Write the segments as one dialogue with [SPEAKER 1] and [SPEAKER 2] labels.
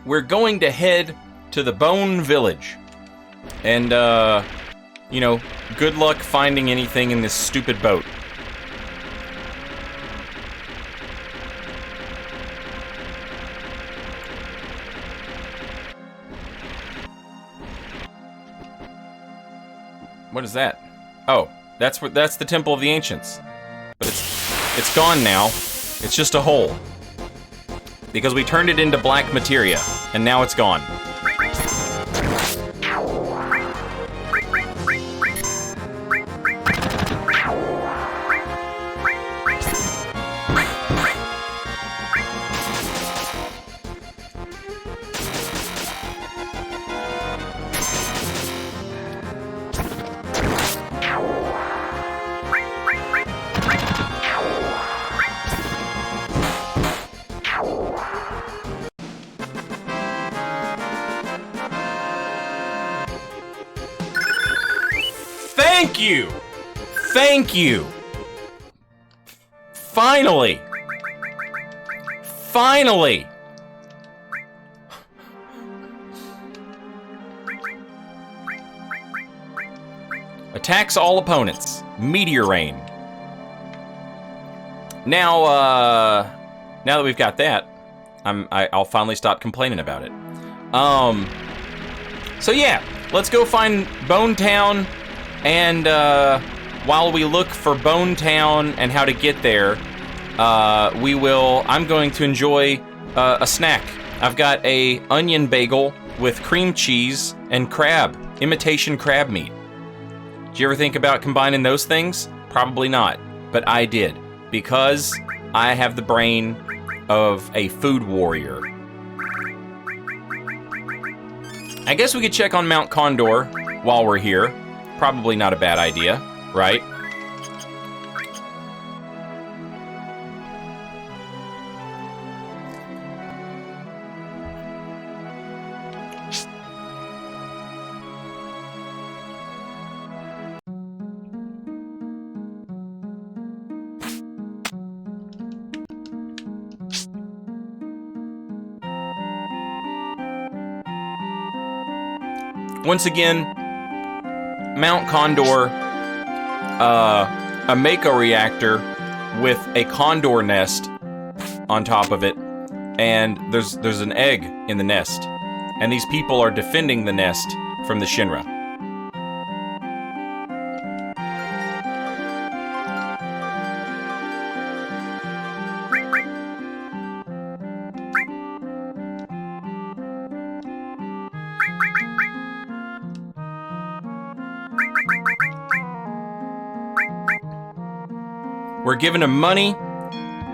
[SPEAKER 1] we're going to head to the Bone Village. And, you know, good luck finding anything in this stupid boat. What is that? Oh, that's the Temple of the Ancients. But it's gone now. It's just a hole. Because we turned it into black materia, and now it's gone. Thank you! Thank you! Finally! Finally! Attacks all opponents. Meteor Rain. Now that we've got that, I'll finally stop complaining about it. So yeah, let's go find Bone Town. And while we look for Bone Town and how to get there, I'm going to enjoy a snack. I've got a onion bagel with cream cheese and imitation crab meat. Did you ever think about combining those things? Probably not, but I did, because I have the brain of a food warrior. I guess we could check on Mount Condor while we're here. Probably not a bad idea, right? Once again, Mount Condor, a Mako reactor with a condor nest on top of it, and there's an egg in the nest, and these people are defending the nest from the Shinra. We're giving them money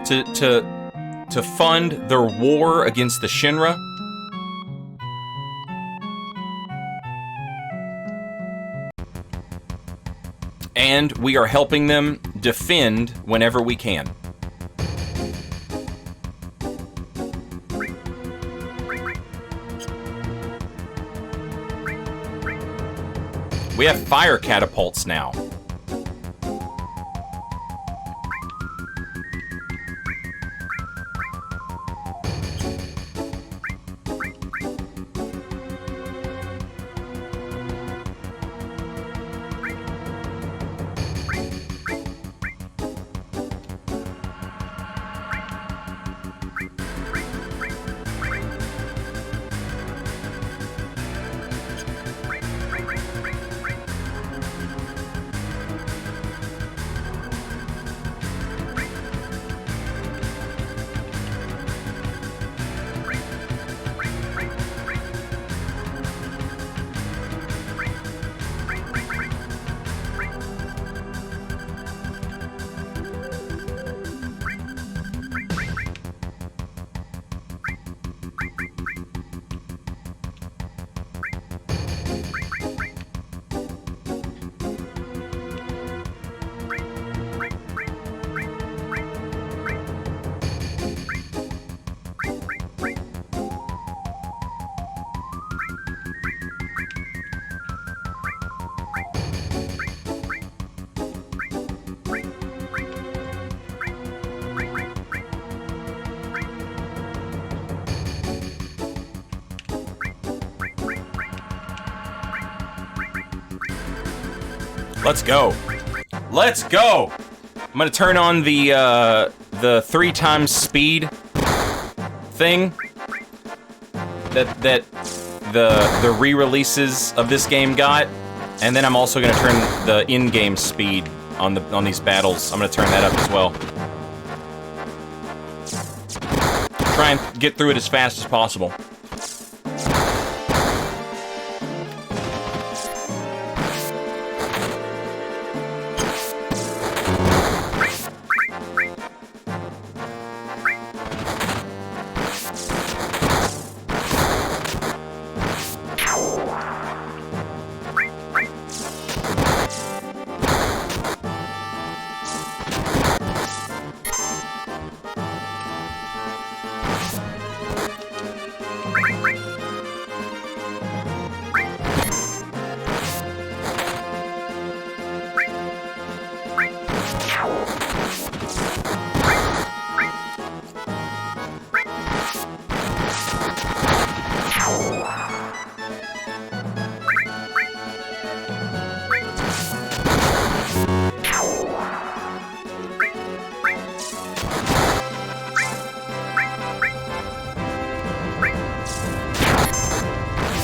[SPEAKER 1] to fund their war against the Shinra. And we are helping them defend whenever we can. We have fire catapults now. Let's go. Let's go. I'm gonna turn on the 3 times speed thing that the re-releases of this game got, and then I'm also gonna turn the in-game speed on these battles. I'm gonna turn that up as well. Try and get through it as fast as possible.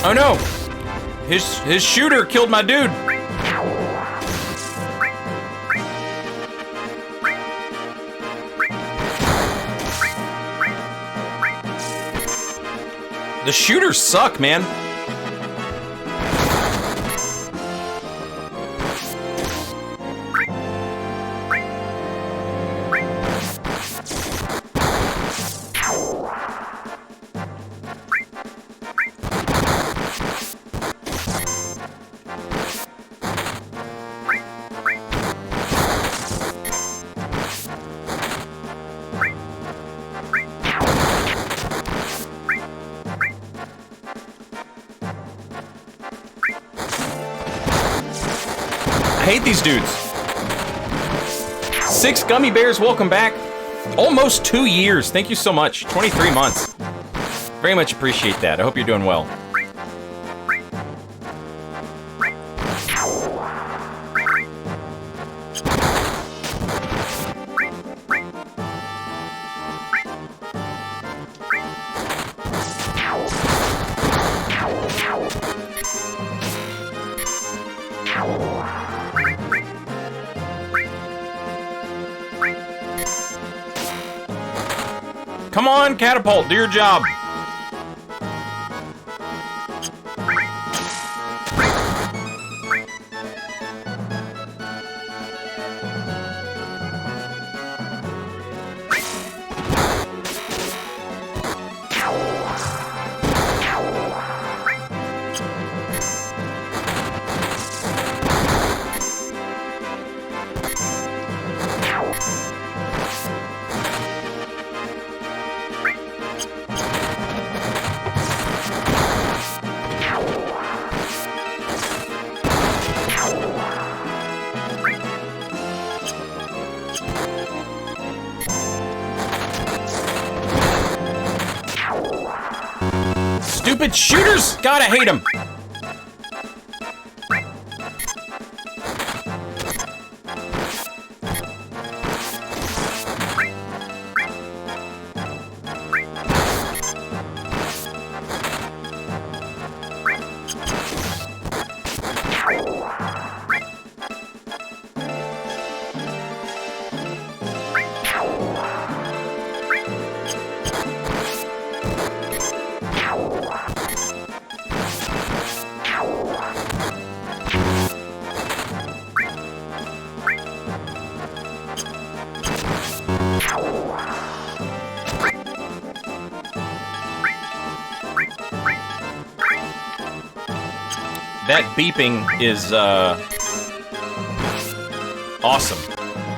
[SPEAKER 1] Oh no! His shooter killed my dude! The shooters suck, man. I hate these dudes. 6 gummy bears, welcome back. Almost 2 years. Thank you so much. 23 months. Very much appreciate that. I hope you're doing well. Come on, catapult, do your job. Stupid shooters! God, I hate them. That beeping is awesome.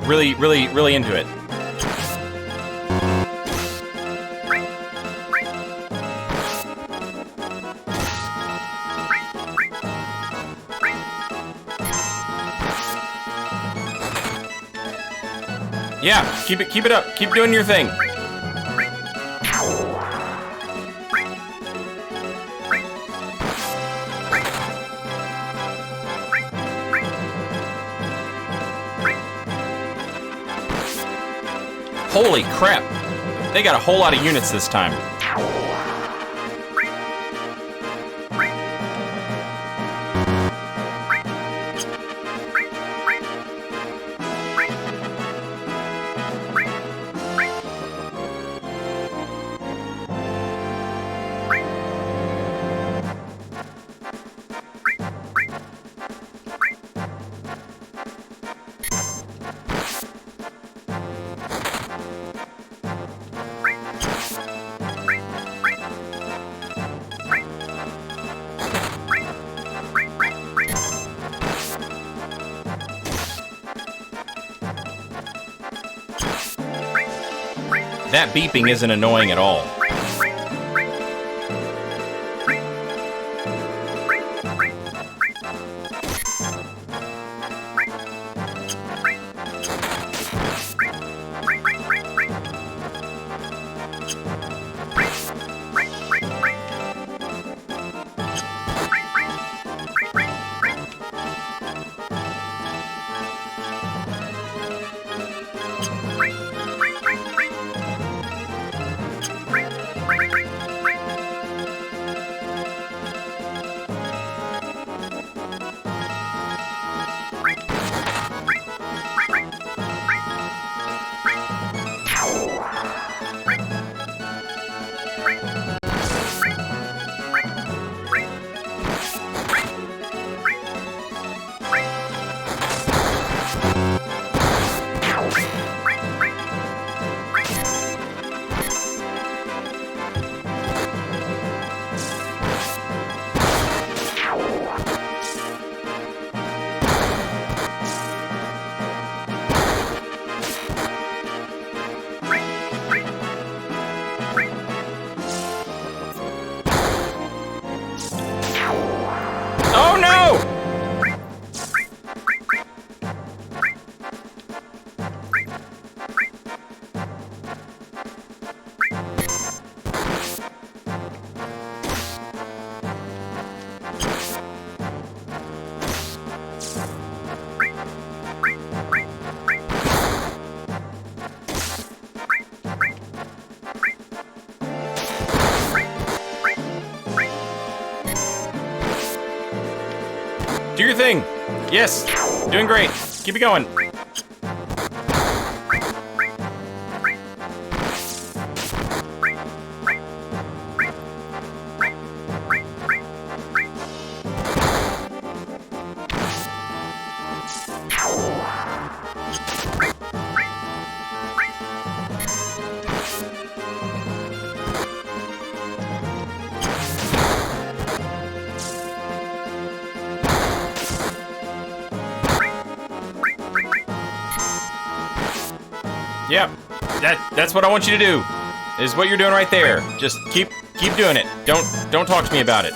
[SPEAKER 1] Really, really, really into it. Yeah, keep it up. Keep doing your thing. Holy crap. They got a whole lot of units this time. That beeping isn't annoying at all. Oh no! Do your thing. Yes, doing great. Keep it going. Yep, that's what I want you to do. Is what you're doing right there. Just keep doing it. Don't talk to me about it.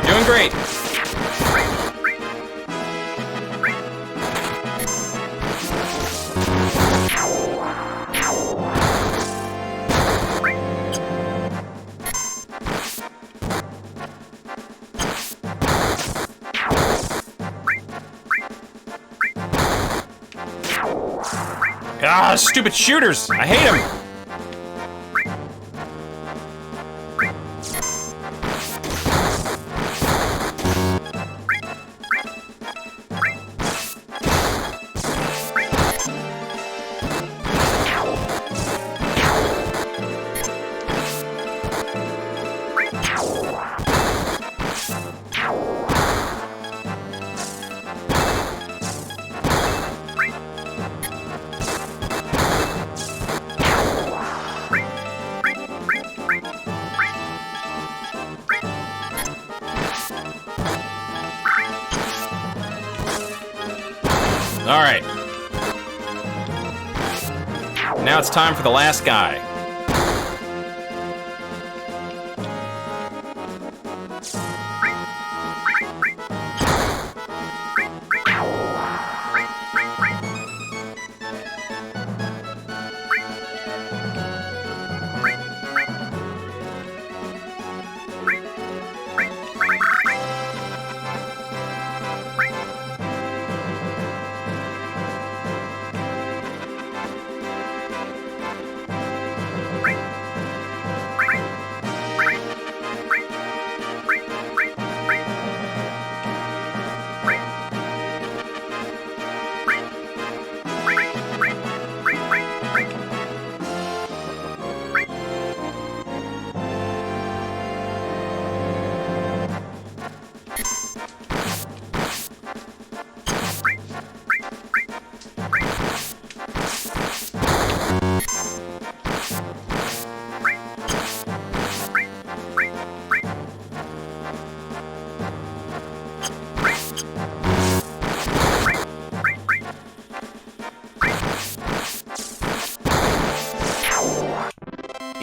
[SPEAKER 1] Doing great. Ah, stupid shooters! I hate them! All right. Now it's time for the last guy.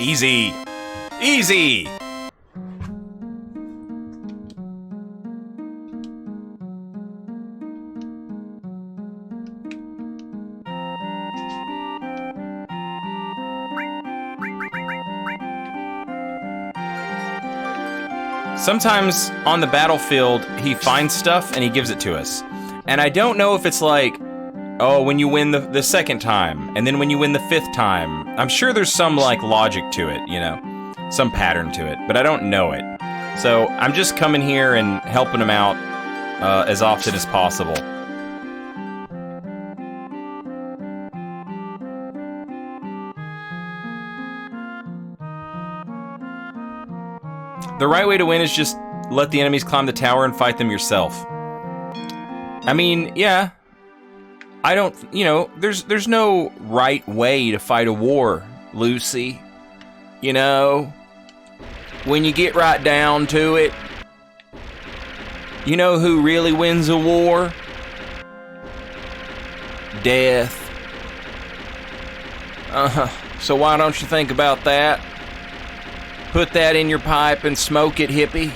[SPEAKER 1] Easy. Easy! Sometimes on the battlefield, he finds stuff and he gives it to us. And I don't know if it's like, oh, when you win the second time, and then when you win the 5th time. I'm sure there's some, like, logic to it, you know? Some pattern to it, but I don't know it. So I'm just coming here and helping him out as often as possible. The right way to win is just let the enemies climb the tower and fight them yourself. I mean, yeah. I don't, you know, there's no right way to fight a war, Lucy. You know, when you get right down to it, you know who really wins a war? Death. So why don't you think about that? Put that in your pipe and smoke it, hippie.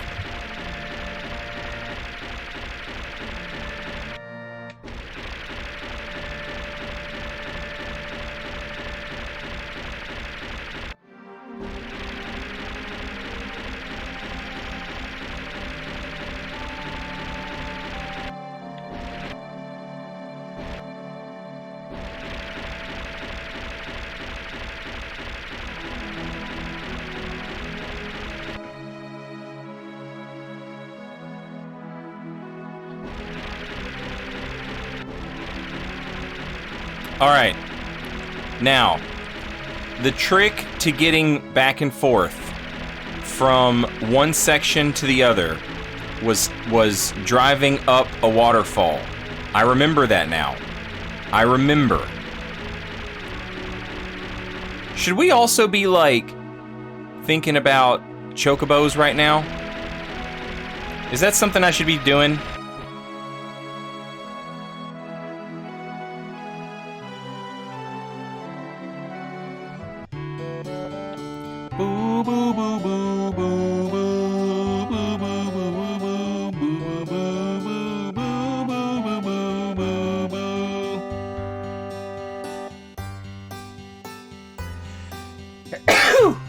[SPEAKER 1] Alright, now, the trick to getting back and forth from one section to the other was driving up a waterfall. I remember that now. I remember. Should we also be, like, thinking about chocobos right now? Is that something I should be doing?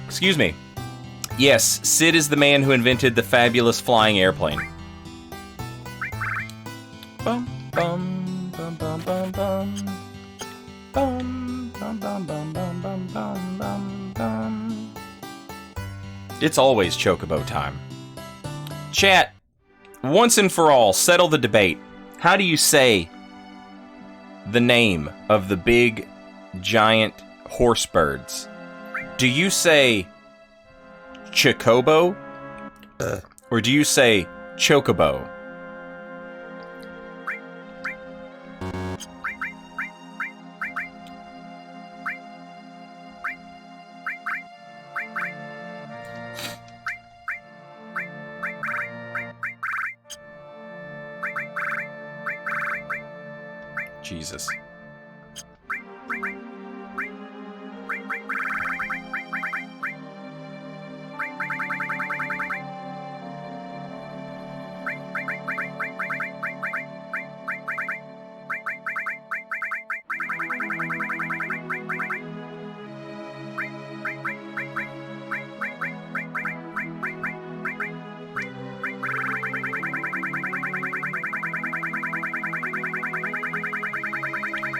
[SPEAKER 1] Excuse me. Yes, Sid is the man who invented the fabulous flying airplane. Bum, bum, bum, bum, bum, bum. Bum, bum, bum, bum, bum, bum, bum, bum, bum. It's always chocobo time. Chat, once and for all, settle the debate. How do you say the name of the big, giant horse birds? Do you say chocobo? Or do you say chocobo? Jesus.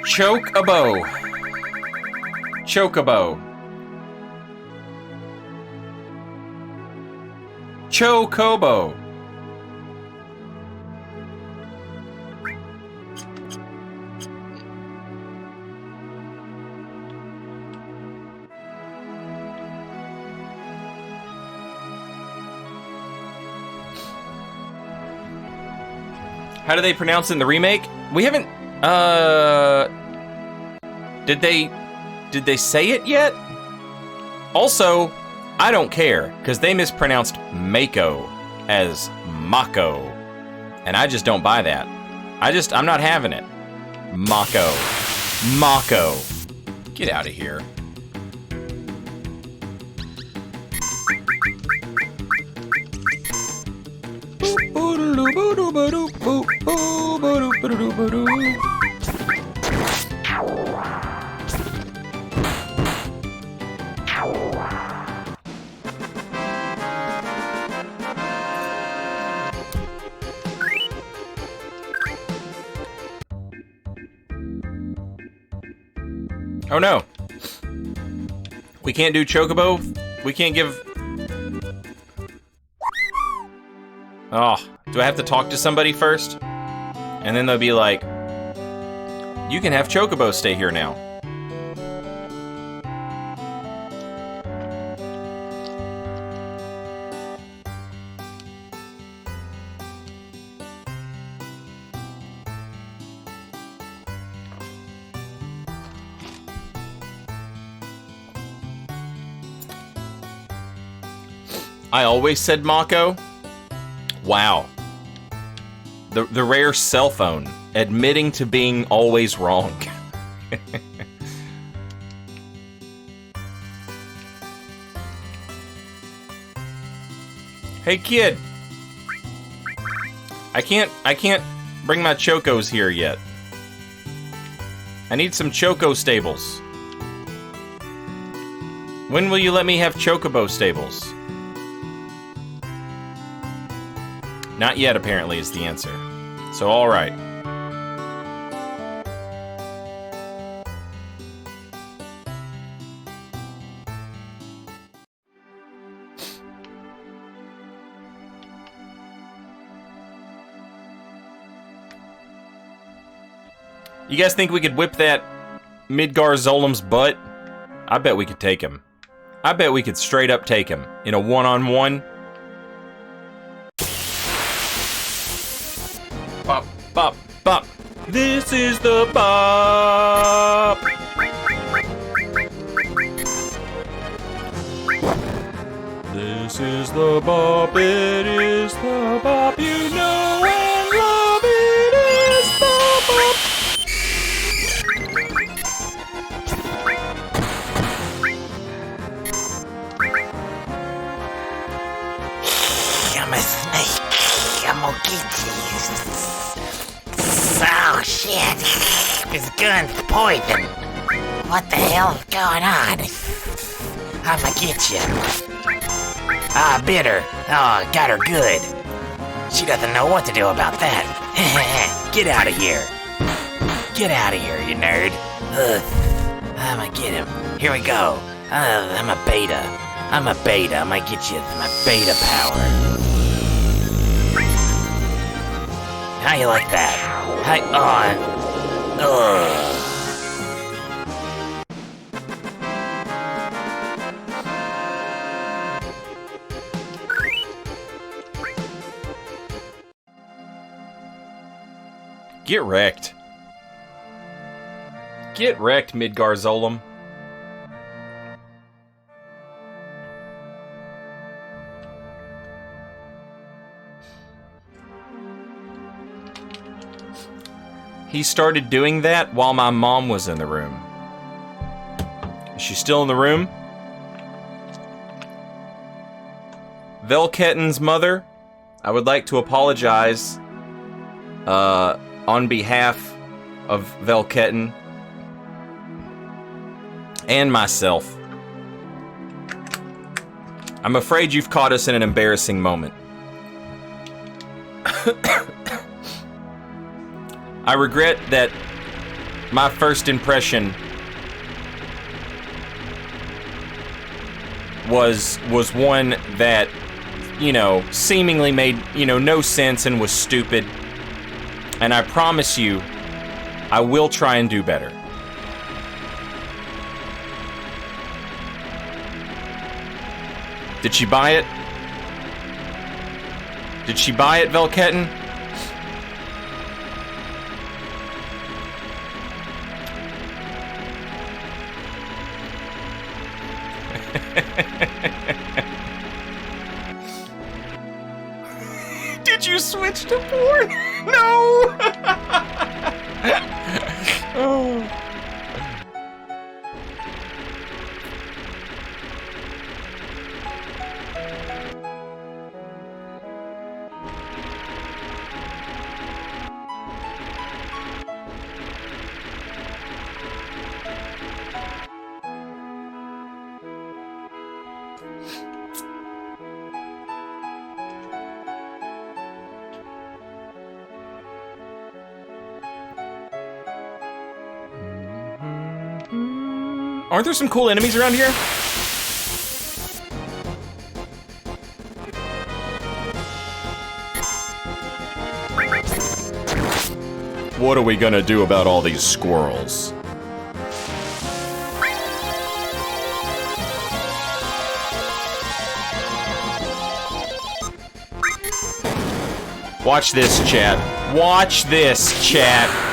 [SPEAKER 1] Chocobo. Chocobo. Chocobo. How do they pronounce it in the remake? We haven't, Did they say it yet? Also, I don't care, because they mispronounced Mako as Mako. And I just don't buy that. I'm not having it. Mako. Mako. Get out of here. Oh no. We can't do Chocobo? We can't give... Oh, do I have to talk to somebody first? And then they'll be like, you can have Chocobo stay here now. I always said Mako. Wow. The rare cell phone admitting to being always wrong. Hey kid. I can't bring my Chocos here yet. I need some Choco stables. When will you let me have Chocobo stables? Not yet, apparently, is the answer. So, alright. You guys think we could whip that Midgar Zolem's butt? I bet we could take him. I bet we could straight up take him in a one-on-one. Bop, bop, bop. This is the bop. This is the bop. It is the bop. You know and love it is the bop.
[SPEAKER 2] I'm a snake. I'm gonna get you. Oh shit. This gun's poison. What the hell is going on? I'ma get you. Ah, bitter. Oh, got her good. She doesn't know what to do about that. Get out of here. Get out of here, you nerd. Ugh. I'ma get him. Here we go. I'm a beta. I'm a beta. I might get you my beta power. How you like that? Hi, ugh.
[SPEAKER 1] Get wrecked. Get wrecked, Midgar Zolem. He started doing that while my mom was in the room. Is she still in the room? Velketten's mother, I would like to apologize on behalf of Velketten and myself. I'm afraid you've caught us in an embarrassing moment. I regret that my first impression was one that, you know, seemingly made, you know, no sense and was stupid. And I promise you, I will try and do better. Did she buy it? Did she buy it, Velketten? Did you switch to porn? No! Oh. Aren't there some cool enemies around here? What are we gonna do about all these squirrels? Watch this, chat. Watch this, chat.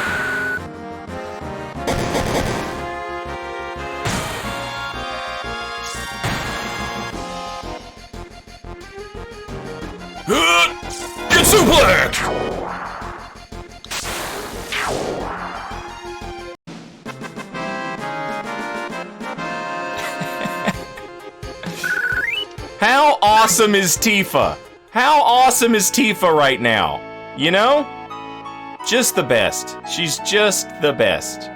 [SPEAKER 1] Get suplex! How awesome is Tifa? How awesome is Tifa right now? You know? Just the best. She's just the best.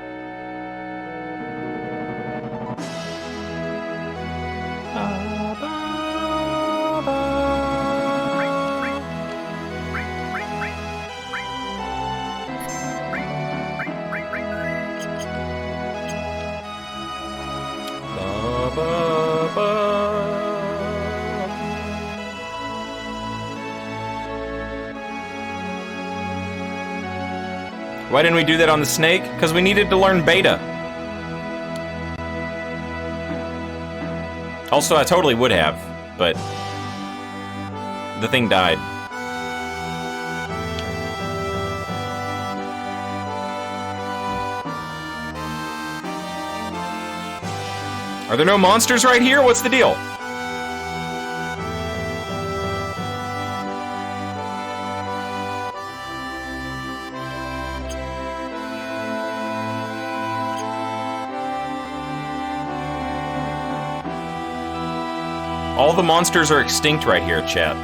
[SPEAKER 1] Why didn't we do that on the snake? Because we needed to learn beta. Also, I totally would have, but the thing died. Are there no monsters right here? What's the deal? All the monsters are extinct right here, chat.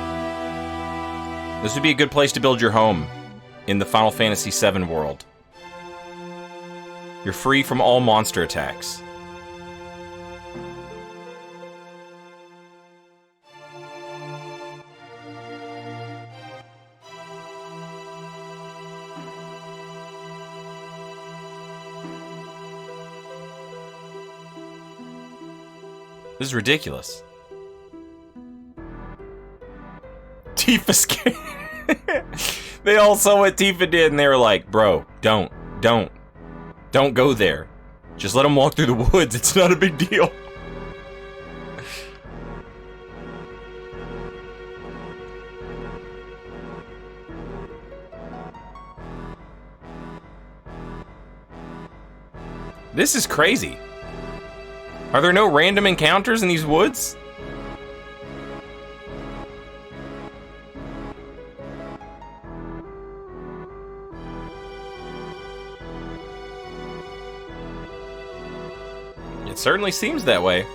[SPEAKER 1] This would be a good place to build your home in the Final Fantasy VII world. You're free from all monster attacks. This is ridiculous. Tifa scared. They all saw what Tifa did and they were like, bro, don't go there. Just let them walk through the woods. It's not a big deal. This is crazy. Are there no random encounters in these woods? It certainly seems that way.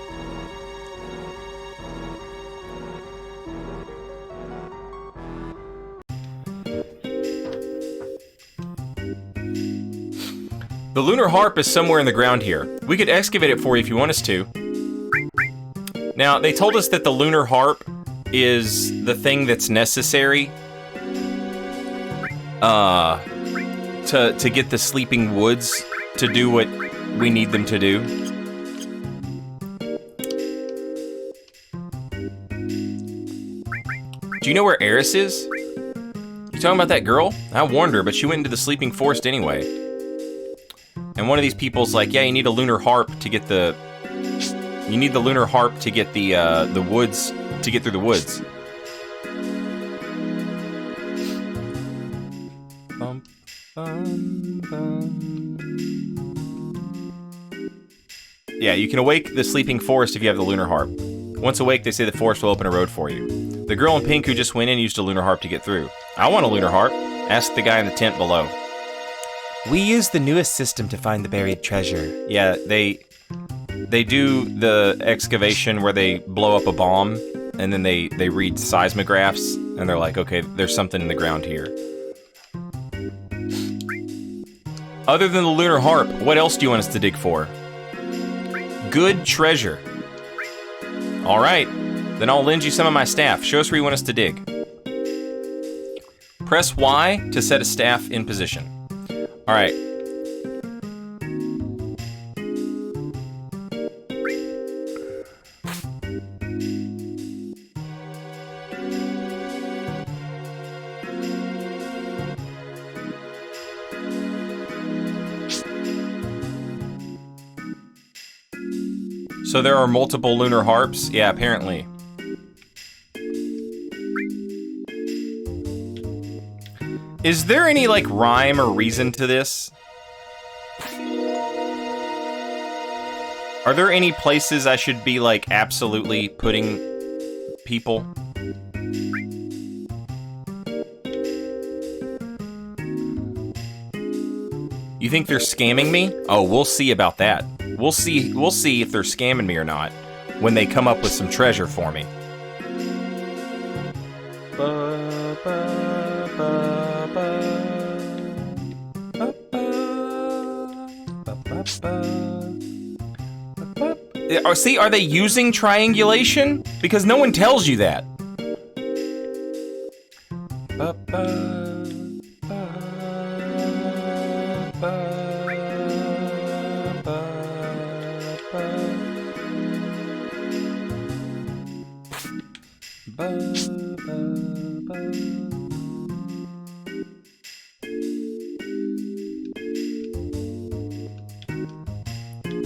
[SPEAKER 1] The lunar harp is somewhere in the ground here. We could excavate it for you if you want us to. Now, they told us that the lunar harp is the thing that's necessary to get the sleeping woods to do what we need them to do. Do you know where Eris is? You talking about that girl? I warned her, but she went into the sleeping forest anyway. And one of these people's like, yeah, you need a lunar harp to get the... You need the lunar harp to get the woods, to get through the woods. Bum, bum, bum. Yeah, you can awake the sleeping forest if you have the lunar harp. Once awake, they say the forest will open a road for you. The girl in pink who just went in used a lunar harp to get through. I want a lunar harp. Ask the guy in the tent below. We use the newest system to find the buried treasure. Yeah, they do the excavation where they blow up a bomb, and then they read seismographs, and they're like, okay, there's something in the ground here. Other than the lunar harp, what else do you want us to dig for? Good treasure. All right, then I'll lend you some of my staff. Show us where you want us to dig. Press Y to set a staff in position. All right. So there are multiple lunar harps? Yeah, apparently. Is there any, like, rhyme or reason to this? Are there any places I should be, like, absolutely putting people? You think they're scamming me? Oh, we'll see about that. We'll see if they're scamming me or not when they come up with some treasure for me. See, are they using triangulation? Because no one tells you that.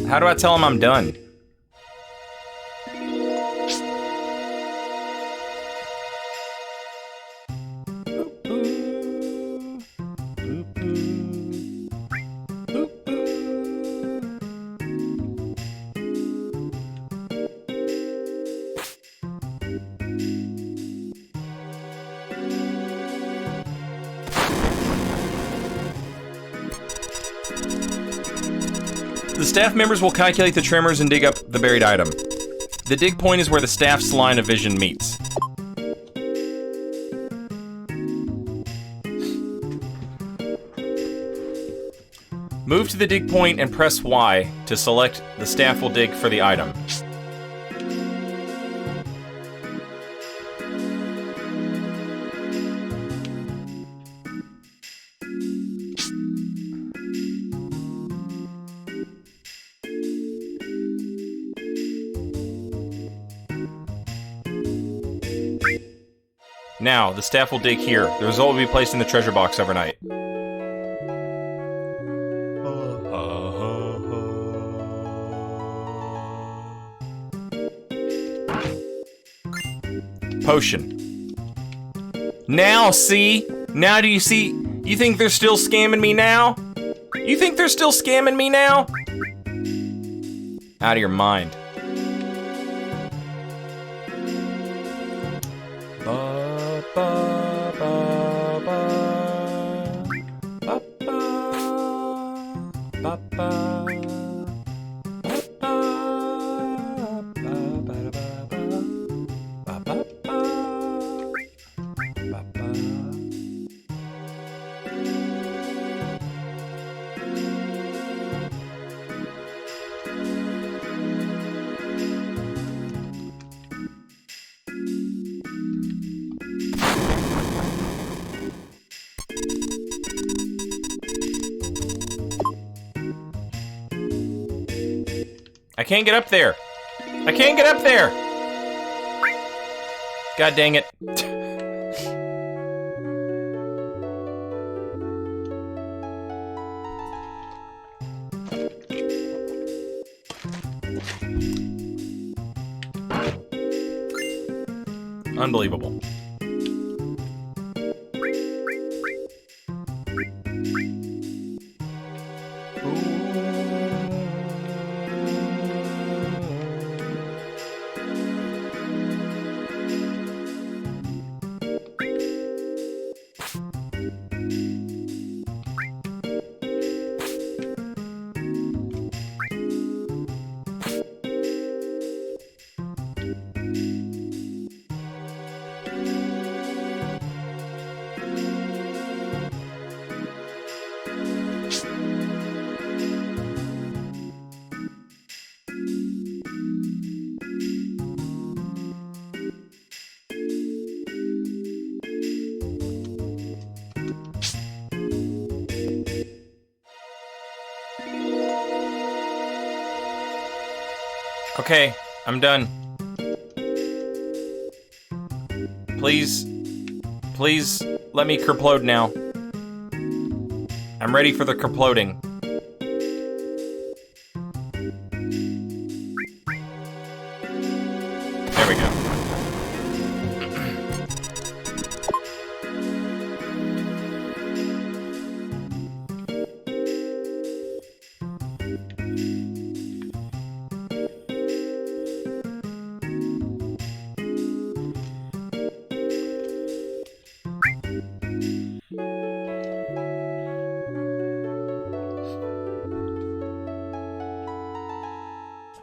[SPEAKER 1] How do I tell them I'm done? The staff members will calculate the tremors and dig up the buried item. The dig point is where the staff's line of vision meets. Move to the dig point and press Y to select the staff will dig for the item. Now, the staff will dig here. The result will be placed in the treasure box overnight. Potion. Now, see? Now do you see? You think they're still scamming me now? You think they're still scamming me now? Out of your mind. I can't get up there. I can't get up there. God dang it. Unbelievable. Okay, I'm done. Please let me kerplode now. I'm ready for the kerploding.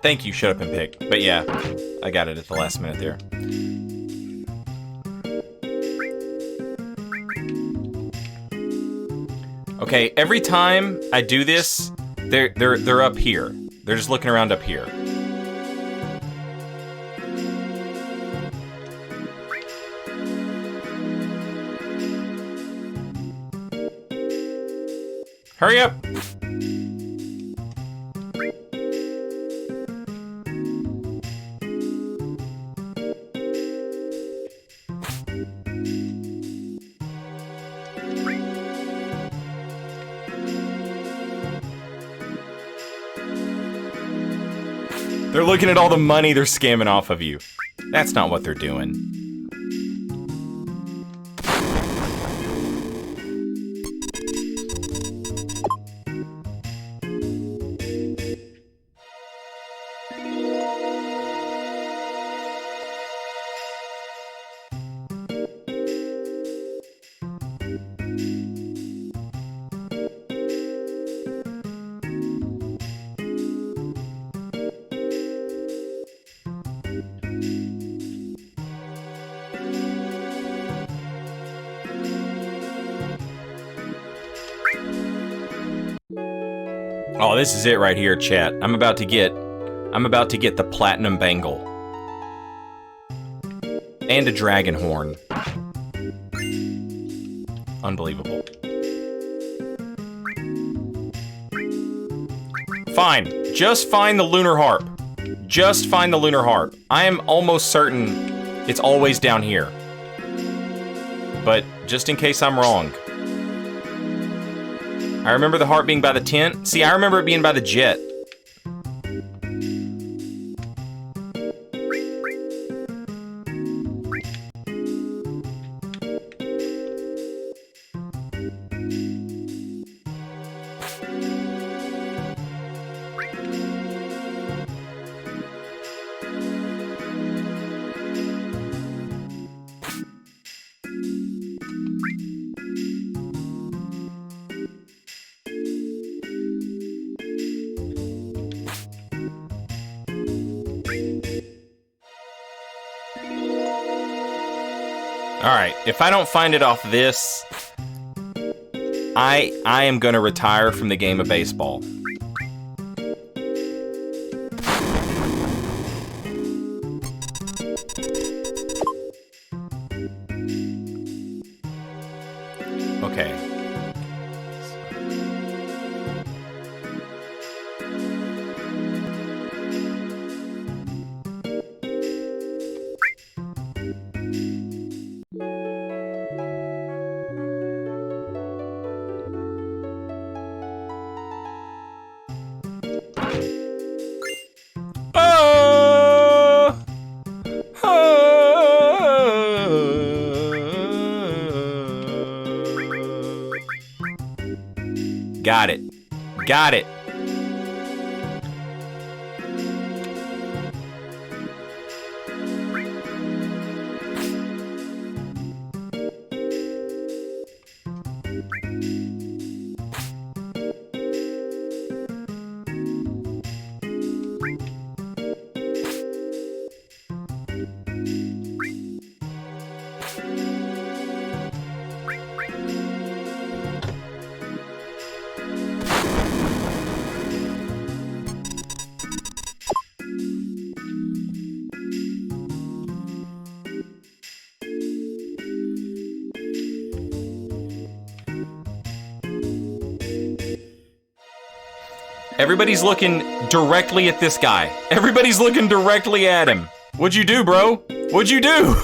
[SPEAKER 1] Thank you, Shut Up and Pick. But yeah, I got it at the last minute there. Okay, every time I do this, they're up here. They're just looking around up here. Hurry up! They're looking at all the money they're scamming off of you. That's not what they're doing. Oh, this is it right here, chat. I'm about to get the platinum bangle. And a dragon horn. Unbelievable. Fine. Just find the lunar harp. Just find the lunar harp. I am almost certain it's always down here. But just in case I'm wrong. I remember the harp being by the tent. See, I remember it being by the jet. Alright, if I don't find it off this, I am gonna retire from the game of baseball. Okay. Got it. Got it. Everybody's looking directly at this guy. Everybody's looking directly at him. What'd you do, bro? What'd you do?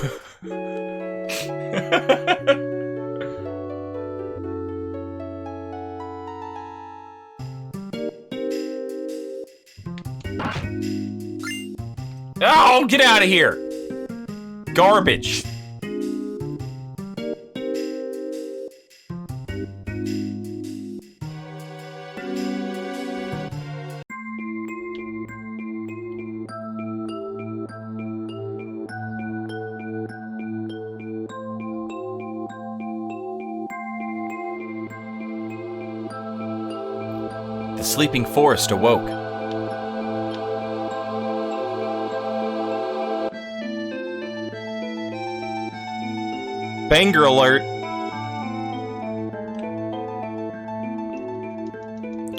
[SPEAKER 1] Oh, get out of here. Garbage. The sleeping forest awoke. Banger alert.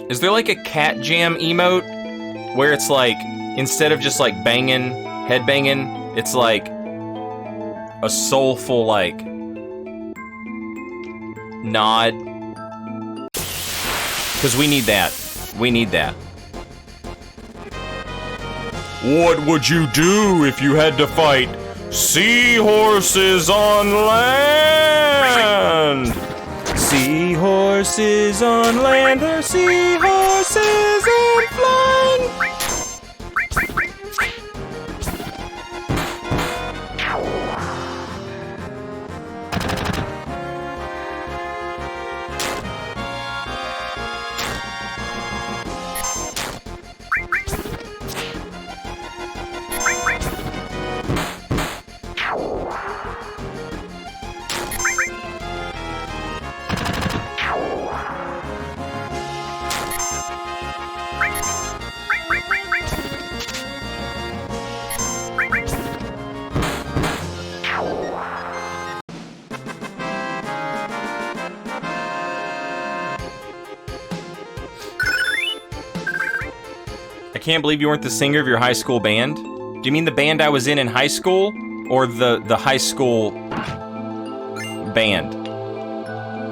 [SPEAKER 1] Is there like a cat jam emote where it's like, instead of just like banging, head banging, it's like a soulful like nod? Because we need that. We need that. What would you do if you had to fight seahorses on land? Seahorses on land, or seahorses on flying. I can't believe you weren't the singer of your high school band. Do you mean the band I was in high school, or the high school band?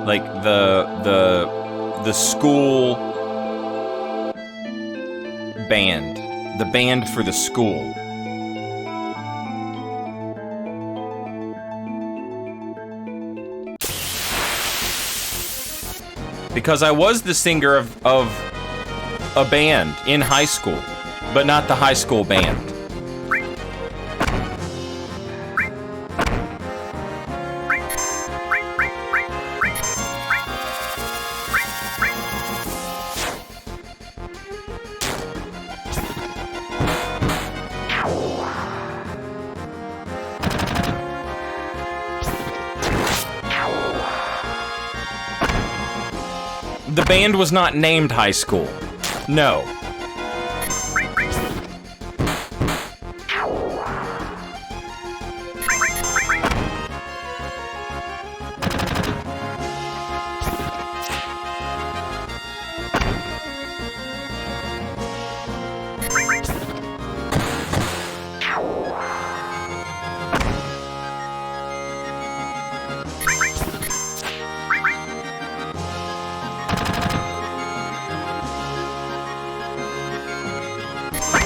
[SPEAKER 1] Like the school band, the band for the school. Because I was the singer of a band in high school, but not the high school band. The band was not named High School. No.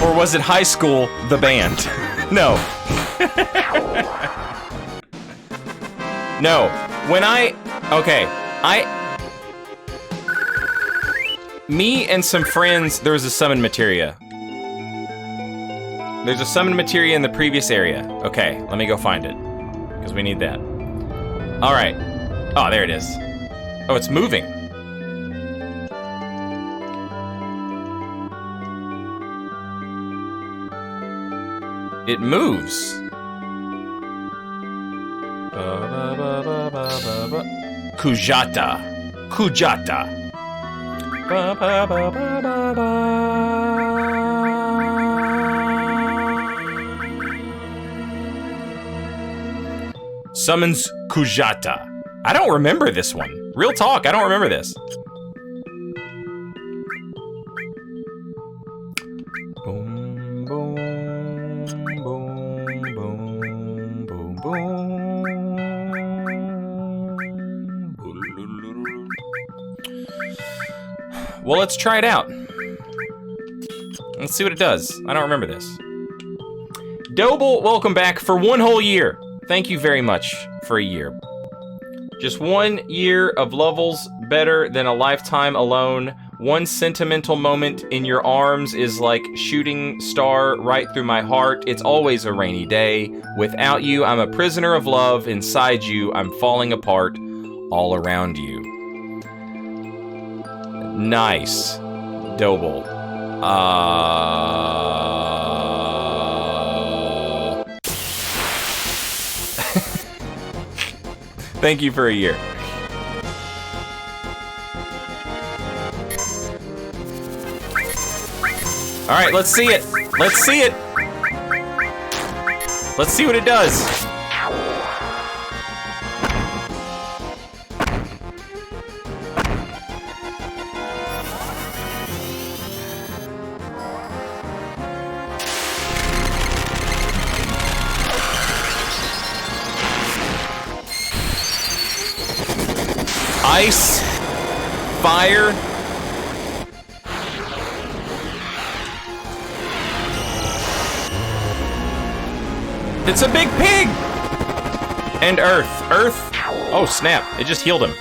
[SPEAKER 1] Or was it High School, the band? No. No. Me and some friends, there was a summon materia. There's a summon materia in the previous area. Okay, let me go find it. Because we need that. Alright. Oh, there it is. Oh, it's moving. It moves. Kujata. Kujata. Summons Kujata. I don't remember this one. Real talk, I don't remember this. Boom, boom, boom, boom, boom, boom. Well, let's try it out. Let's see what it does. I don't remember this. Doble, welcome back for 1 whole year. Thank you very much for a year. Just 1 year of levels better than a lifetime alone. One sentimental moment in your arms is like shooting star right through my heart. It's always a rainy day. Without you, I'm a prisoner of love. Inside you, I'm falling apart all around you. Nice. Doble. Thank you for a year. All right, let's see it. Let's see it. Let's see what it does. Ice, fire. It's a big pig! And earth. Earth. Oh, snap. It just healed him.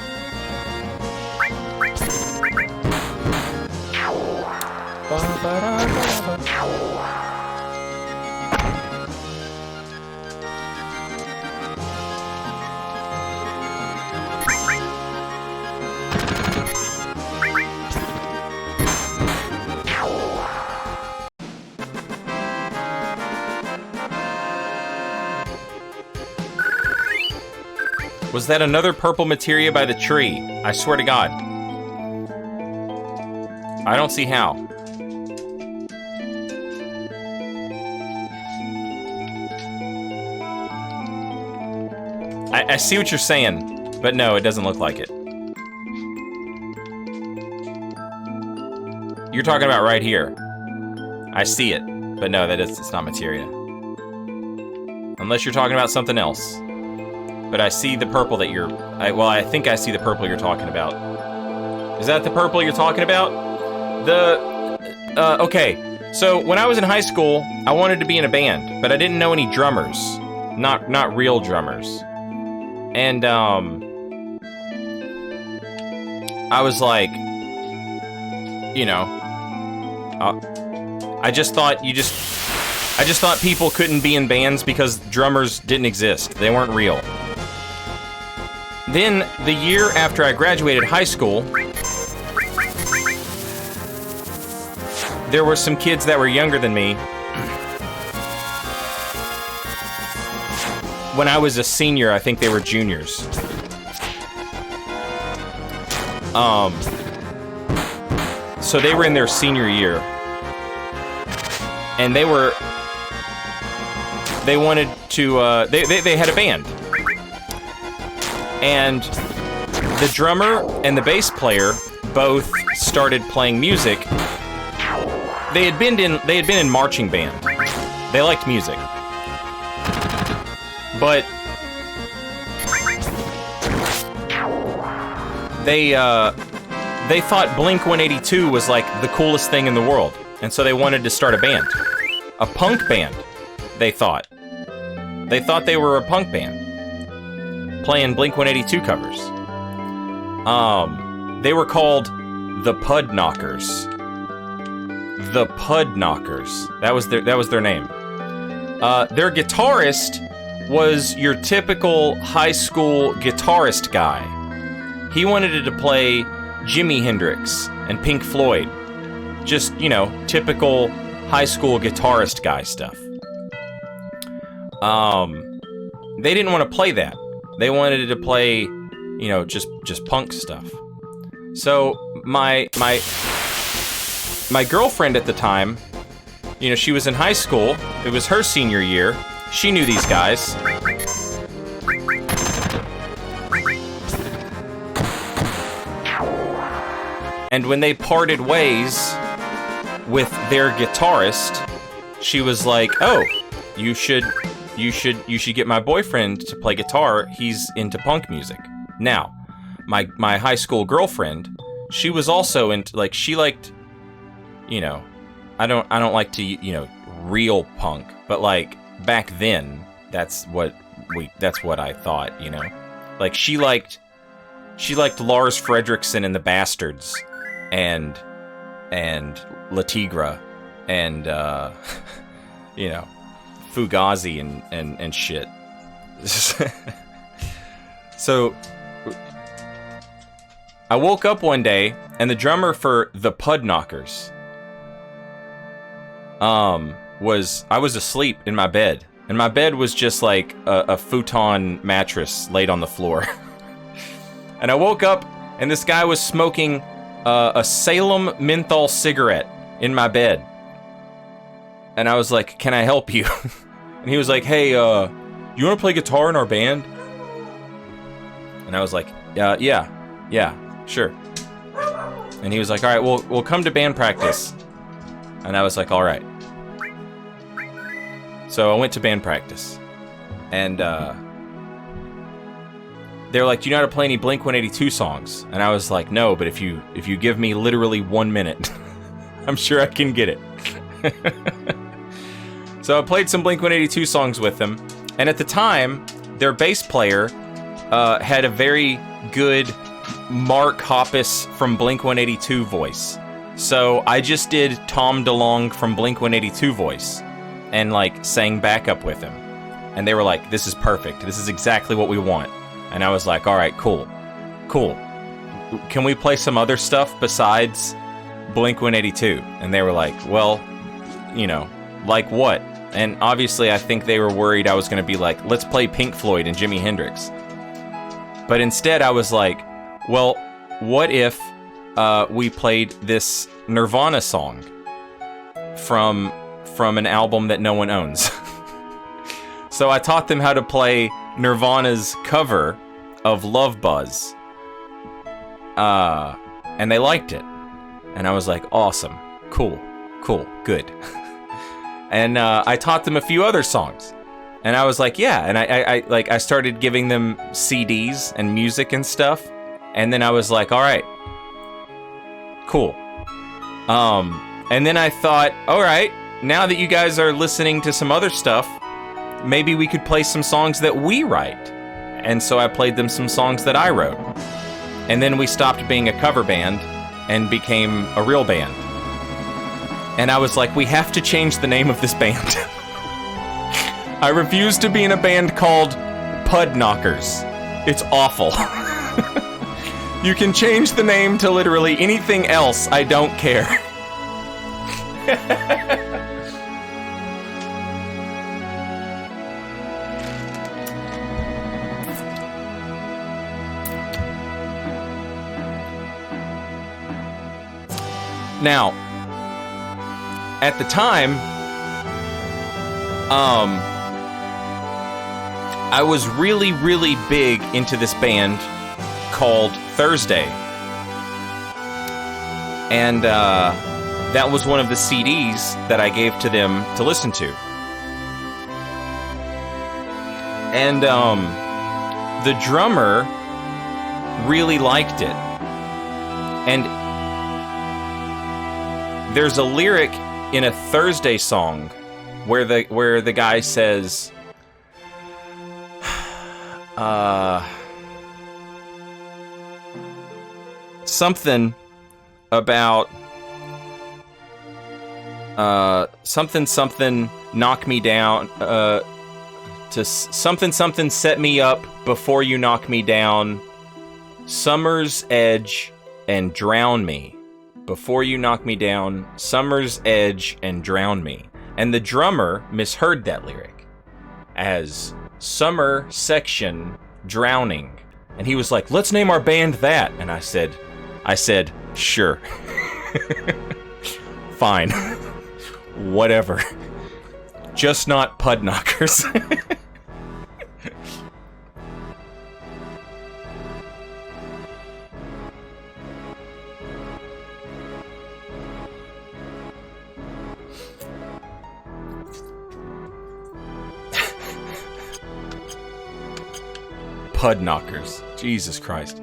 [SPEAKER 1] Was that another purple materia by the tree? I swear to God. I don't see how. I see what you're saying, but no, it doesn't look like it. You're talking about right here. I see it, but no, it's not materia. Unless you're talking about something else. But I see the purple that I think I see the purple you're talking about. Is that the purple you're talking about? Okay. So when I was in high school, I wanted to be in a band, but I didn't know any drummers. Not real drummers. And, I was like, you know, I just thought people couldn't be in bands because drummers didn't exist. They weren't real. Then, the year after I graduated high school, there were some kids that were younger than me. When I was a senior, I think they were juniors. So they were in their senior year. And they wanted to, they had a band. And the drummer and the bass player both started playing music. They had been in marching band. They liked music. But they thought Blink-182 was like the coolest thing in the world. And so they wanted to start a band. A punk band, they thought. They thought they were a punk band. Playing Blink-182 covers. They were called the Pud Knockers. The Pud Knockers. That was their name. Their guitarist was your typical high school guitarist guy. He wanted to play Jimi Hendrix and Pink Floyd. Just, you know, typical high school guitarist guy stuff. They didn't want to play that. They wanted to play, you know, just punk stuff. So my girlfriend at the time, you know, she was in high school. It was her senior year. She knew these guys. And when they parted ways with their guitarist, she was like, "Oh, you should get my boyfriend to play guitar. He's into punk music." Now, my high school girlfriend, she was also into, like, she liked, you know, I don't like to, you know, real punk, but like back then, that's what I thought, you know. Like she liked Lars Frederiksen and the Bastards and La Tigra and you know, Fugazi and shit. So I woke up one day and the drummer for the Pud Knockers I was asleep in my bed, and my bed was just like a futon mattress laid on the floor. And I woke up and this guy was smoking a Salem menthol cigarette in my bed. And I was like, "Can I help you?" And he was like, "Hey, you want to play guitar in our band?" And I was like, yeah, sure." And he was like, "All right, we'll come to band practice." And I was like, "All right." So I went to band practice. And they're like, do you know how to play any Blink-182 songs? And I was like, no, but if you give me literally 1 minute, I'm sure I can get it. So I played some Blink-182 songs with them, and at the time, their bass player had a very good Mark Hoppus from Blink-182 voice. So I just did Tom DeLonge from Blink-182 voice, and like sang backup with him. And they were like, this is perfect. This is exactly what we want. And I was like, all right, cool. Can we play some other stuff besides Blink-182? And they were like, well, you know, like what? And obviously I think they were worried I was going to be like, let's play Pink Floyd and Jimi Hendrix. But instead I was like, well, what if we played this Nirvana song from an album that no one owns? So I taught them how to play Nirvana's cover of Love Buzz. And they liked it. And I was like, awesome. Cool. Good. And I taught them a few other songs. And I was like, yeah. And I started giving them CDs and music and stuff. And then I was like, all right. Cool. And then I thought, all right, now that you guys are listening to some other stuff, maybe we could play some songs that we write. And so I played them some songs that I wrote. And then we stopped being a cover band and became a real band. And I was like, we have to change the name of this band. I refuse to be in a band called Pud Knockers. It's awful. You can change the name to literally anything else. I don't care. Now, at the time, I was really, really big into this band called Thursday. And that was one of the CDs that I gave to them to listen to. And the drummer really liked it. And there's a lyric in a Thursday song where the guy says, something about something knock me down, to something set me up before you knock me down, summer's edge and drown me. Before you knock me down, summer's edge and drown me. And the drummer misheard that lyric as summer section drowning. And he was like, let's name our band that. And I said, sure. Fine. Whatever. Just not Pud Knockers. Pud Knockers. Jesus Christ.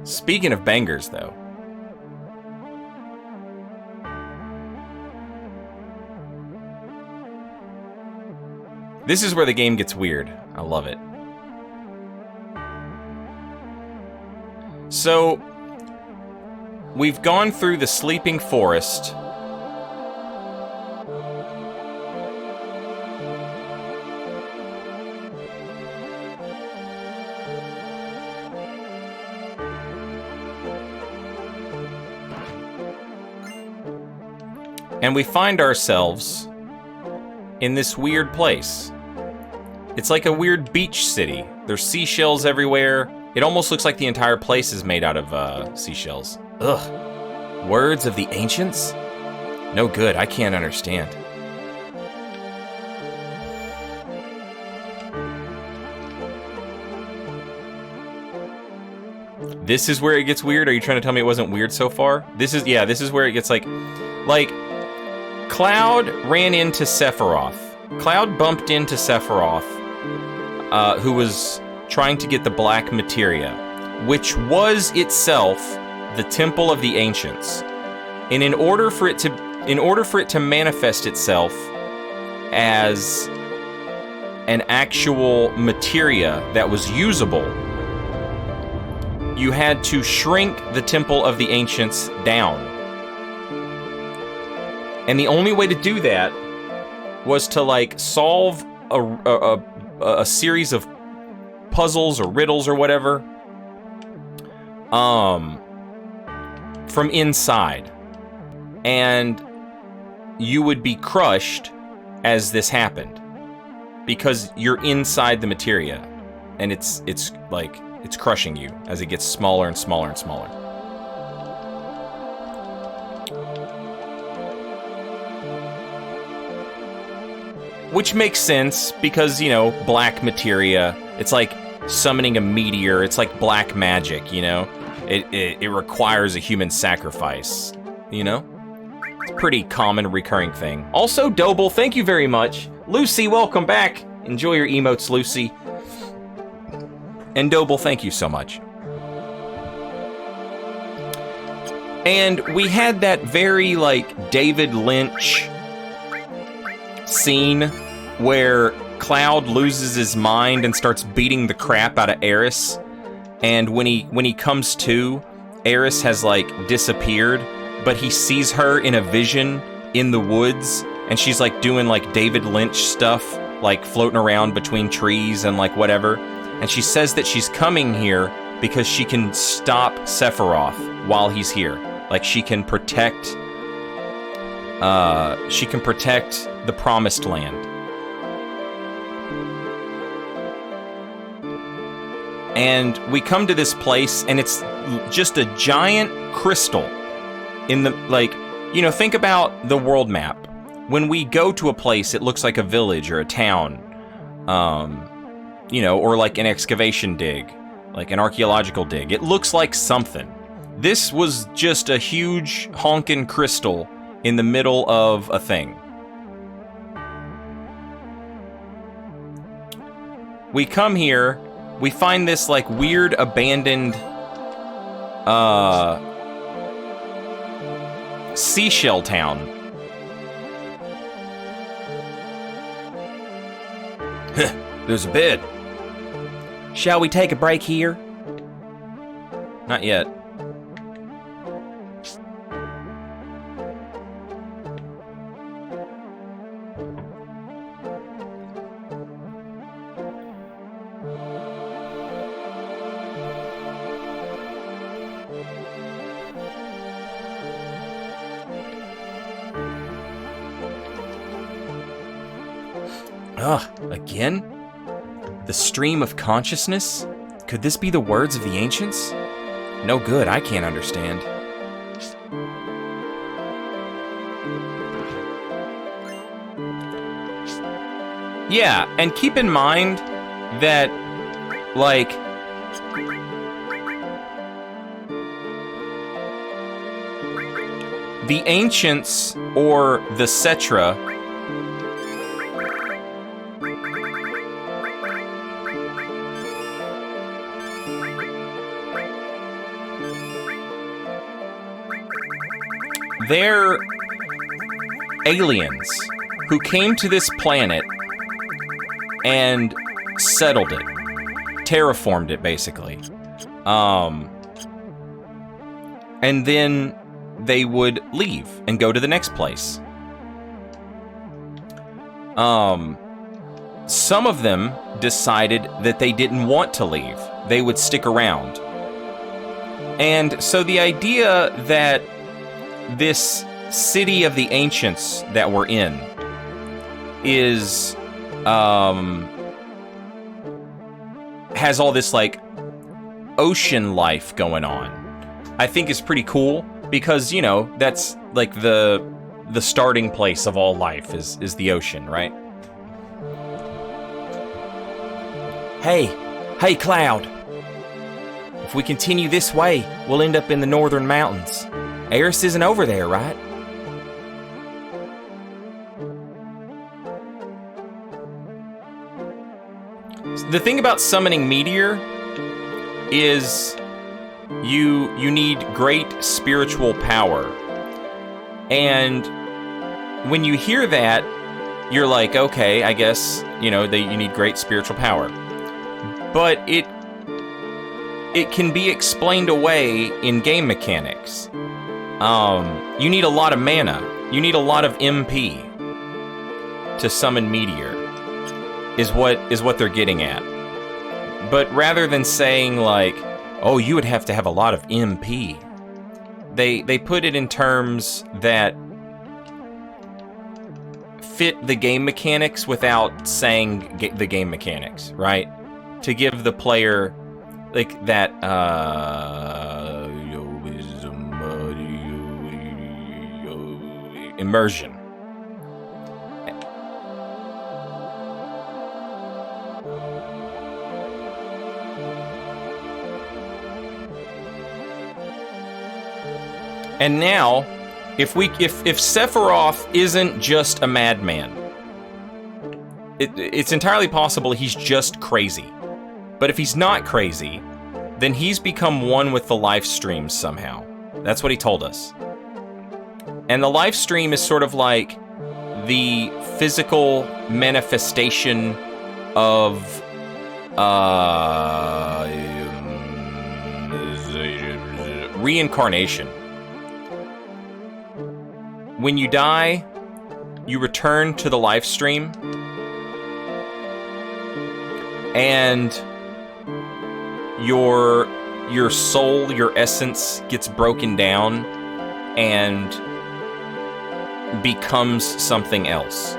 [SPEAKER 1] Speaking of bangers, though. This is where the game gets weird. I love it. So, we've gone through the Sleeping Forest. And we find ourselves in this weird place. It's like a weird beach city. There's seashells everywhere. It almost looks like the entire place is made out of seashells. Ugh. Words of the ancients? No good, I can't understand. This is where it gets weird? Are you trying to tell me it wasn't weird so far? This is where it gets like Cloud ran into Sephiroth. Cloud bumped into Sephiroth who was trying to get the black materia, which was itself the Temple of the Ancients. And in order for it to manifest itself as an actual materia that was usable, you had to shrink the Temple of the Ancients down. And the only way to do that was to like solve a series of puzzles or riddles or whatever from inside. And you would be crushed as this happened because you're inside the materia, and it's crushing you as it gets smaller and smaller and smaller. Which makes sense because, you know, black materia, it's like summoning a meteor, it's like black magic, you know? It requires a human sacrifice, you know? It's a pretty common recurring thing. Also, Doble, thank you very much. Lucy, welcome back. Enjoy your emotes, Lucy. And Doble, thank you so much. And we had that very, like, David Lynch scene where Cloud loses his mind and starts beating the crap out of Eris. And when he comes to, Eris has, like, disappeared, but he sees her in a vision in the woods, and she's, like, doing, like, David Lynch stuff, like, floating around between trees and, like, whatever. And she says that she's coming here because she can stop Sephiroth while he's here. Like, she can protect the Promised Land. And we come to this place, and it's just a giant crystal in the, like, you know, think about the world map. When we go to a place, it looks like a village or a town, you know, or like an excavation dig, like an archaeological dig. It looks like something. This was just a huge honkin' crystal in the middle of a thing. We come here, we find this like weird abandoned seashell town. There's a bed. Shall we take a break here? Not yet. Ugh, again? The stream of consciousness? Could this be the words of the ancients? No good, I can't understand. Yeah, and keep in mind that, like, the ancients, or the Cetra, they're aliens who came to this planet and settled it, terraformed it, basically. And then they would leave and go to the next place. Some of them decided that they didn't want to leave. They would stick around. And so the idea that this city of the ancients that we're in is has all this like ocean life going on, I think is pretty cool, because, you know, that's like the starting place of all life is the ocean, right? Hey Cloud, if we continue this way, we'll end up in the northern mountains. Eris isn't over there, right? the thing about summoning meteor is you need great spiritual power. And when you hear that, you're like, okay, I guess, you need great spiritual power. But it can be explained away in game mechanics. You need a lot of mana. You need a lot of MP to summon meteor, is what they're getting at. But rather than saying like, oh, you would have to have a lot of MP, they put it in terms that fit the game mechanics without saying the game mechanics, right? To give the player like that immersion. And now, if Sephiroth isn't just a madman, it's entirely possible he's just crazy. But if he's not crazy, then he's become one with the life streams somehow. That's what he told us. And the life stream is sort of like the physical manifestation of reincarnation. When you die, you return to the life stream, and your soul, your essence gets broken down and becomes something else,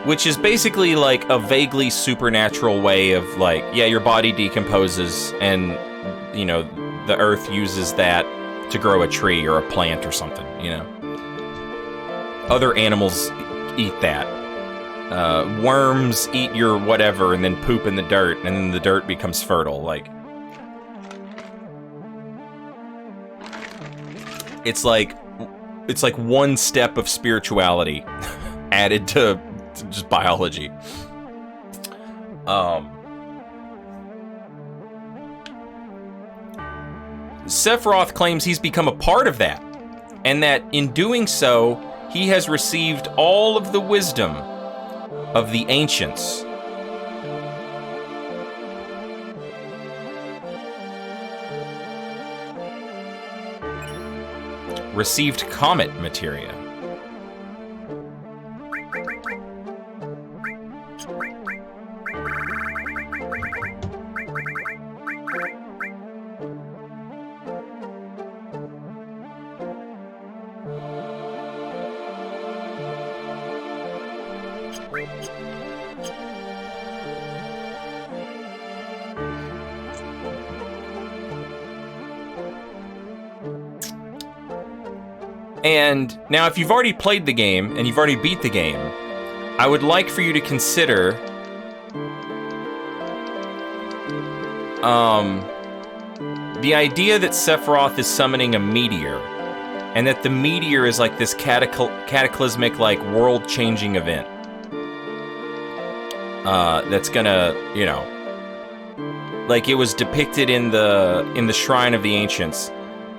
[SPEAKER 1] which is basically like a vaguely supernatural way of like, yeah, your body decomposes and, the earth uses that to grow a tree or a plant or something, Other animals eat that. Worms eat your whatever and then poop in the dirt, and then the dirt becomes fertile. Like, it's like one step of spirituality added to just biology. Sephiroth claims he's become a part of that, and that in doing so, he has received all of the wisdom of the ancients. Received comet materia. And now, if you've already played the game and you've already beat the game, I would like for you to consider the idea that Sephiroth is summoning a meteor, and that the meteor is like this cataclysmic, like world-changing event that's gonna, like it was depicted in the Shrine of the Ancients.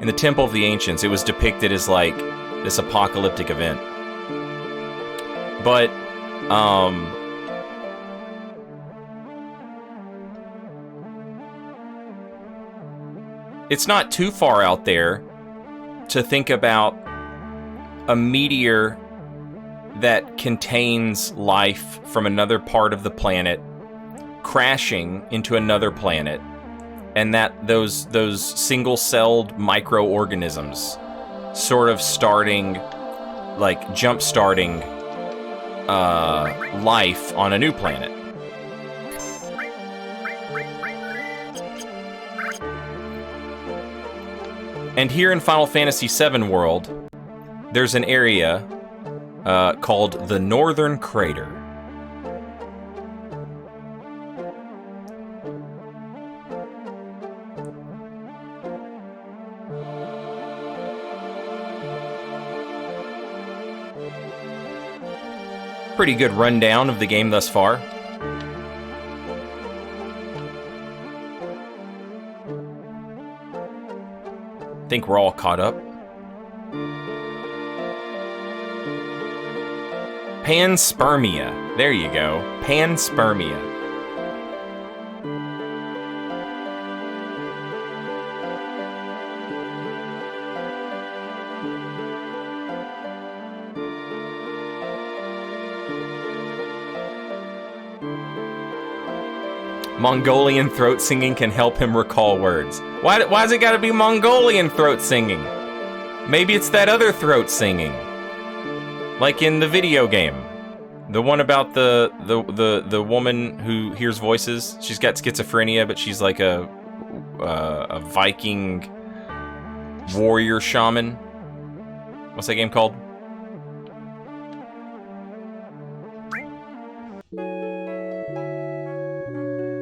[SPEAKER 1] In the Temple of the Ancients, it was depicted as like this apocalyptic event. But, it's not too far out there to think about a meteor that contains life from another part of the planet crashing into another planet, and that those single-celled microorganisms sort of jump-starting life on a new planet. And here in Final Fantasy VII World, there's an area called the Northern Crater. Pretty good rundown of the game thus far. think we're all caught up. Panspermia. There you go. Panspermia. Mongolian throat singing can help him recall words. Why's it gotta be Mongolian throat singing? Maybe it's that other throat singing. Like in the video game. The one about the woman who hears voices. She's got schizophrenia, but she's like a Viking warrior shaman. What's that game called?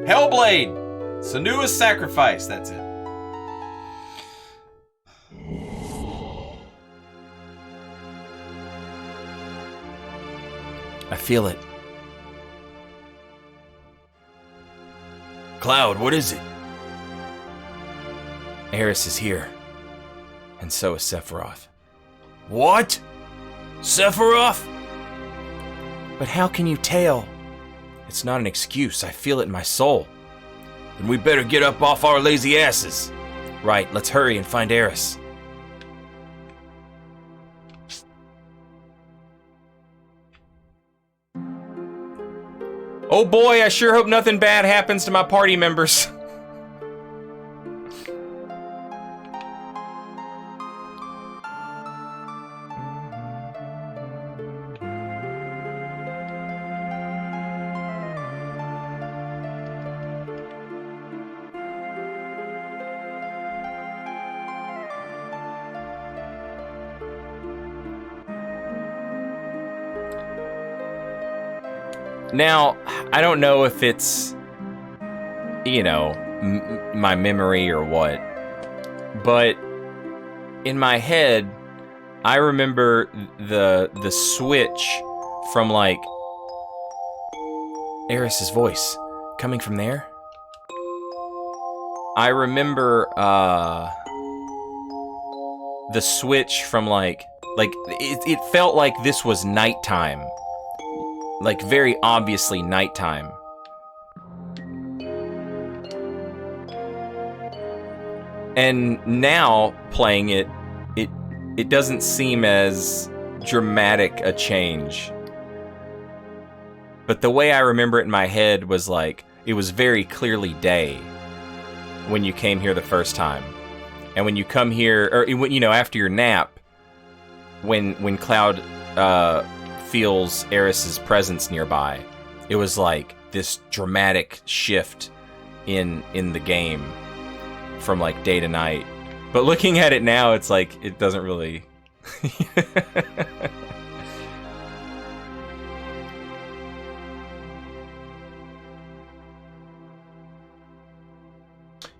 [SPEAKER 1] Hellblade! Senua's Sacrifice, that's it. I feel it. Cloud, what is it? Eris is here. And so is Sephiroth. What? Sephiroth? But how can you tell? It's not an excuse. I feel it in my soul. Then we better get up off our lazy asses. Right, let's hurry and find Eris. Oh boy, I sure hope nothing bad happens to my party members. Now, I don't know if it's, you know, my memory or what, but in my head, I remember the switch from, like, Eris's voice coming from there. I remember the switch from, like it felt like this was nighttime. Like, very obviously nighttime. And now, playing it, it doesn't seem as dramatic a change. But the way I remember it in my head was like, it was very clearly day when you came here the first time. And when you come here, or, you know, after your nap, when Cloud, feels Eris's presence nearby, it was like this dramatic shift in the game from like day to night. But looking at it now, it's like it doesn't really.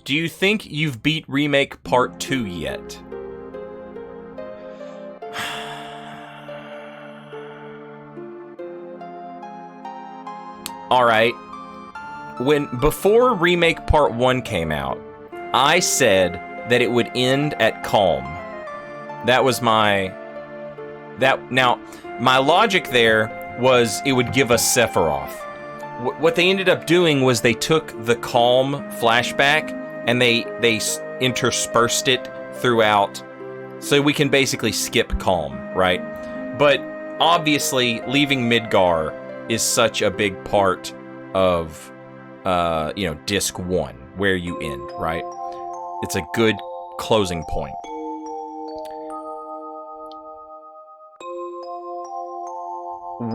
[SPEAKER 1] Do you think you've beat Remake Part 2 yet? Alright, before Remake Part 1 came out, I said that it would end at Calm. That was my logic there was it would give us Sephiroth. What they ended up doing was they took the Calm flashback and they interspersed it throughout, so we can basically skip Calm, right? But obviously, leaving Midgar is such a big part of, you know, Disc 1, where you end, right? It's a good closing point.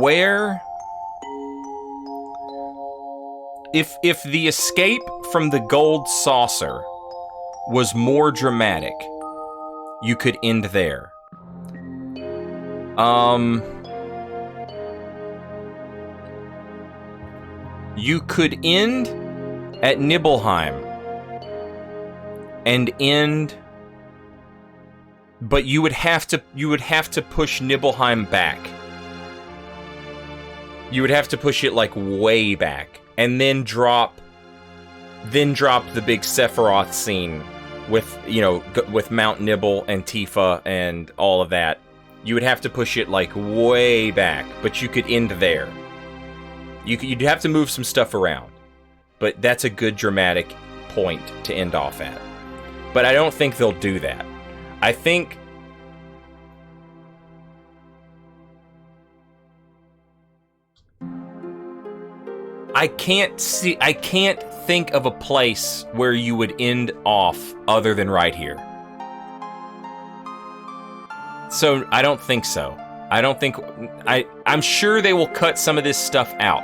[SPEAKER 1] Where... If the escape from the gold saucer was more dramatic, you could end there. You could end at Nibelheim and end, but you would have to push Nibelheim back. You would have to push it like way back, and then drop the big Sephiroth scene with, you know, with Mount Nibble and Tifa and all of that, you would have to push it like way back, but you could end there. You'd have to move some stuff around, but that's a good dramatic point to end off at. But I don't think they'll do that. I think I can't think of a place where you would end off other than right here. So I don't think so. I'm sure they will cut some of this stuff out.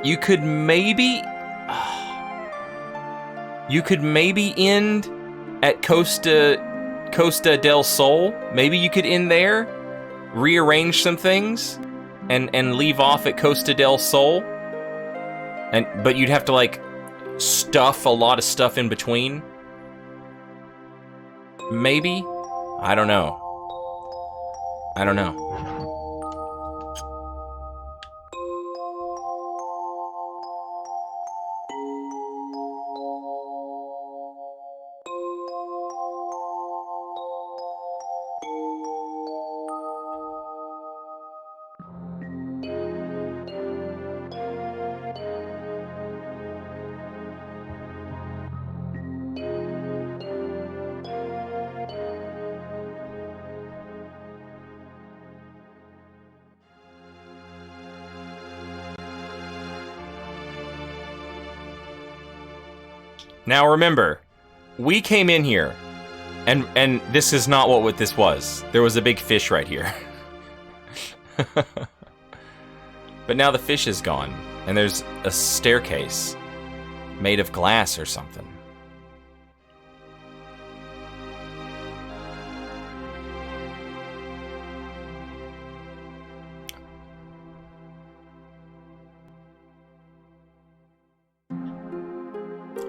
[SPEAKER 1] You could maybe end at Costa del Sol. Maybe you could end there, rearrange some things, and leave off at Costa del Sol. But you'd have to like stuff a lot of stuff in between. Maybe? I don't know. Now remember, we came in here, and this is not what this was. There was a big fish right here. But now the fish is gone, and there's a staircase made of glass or something.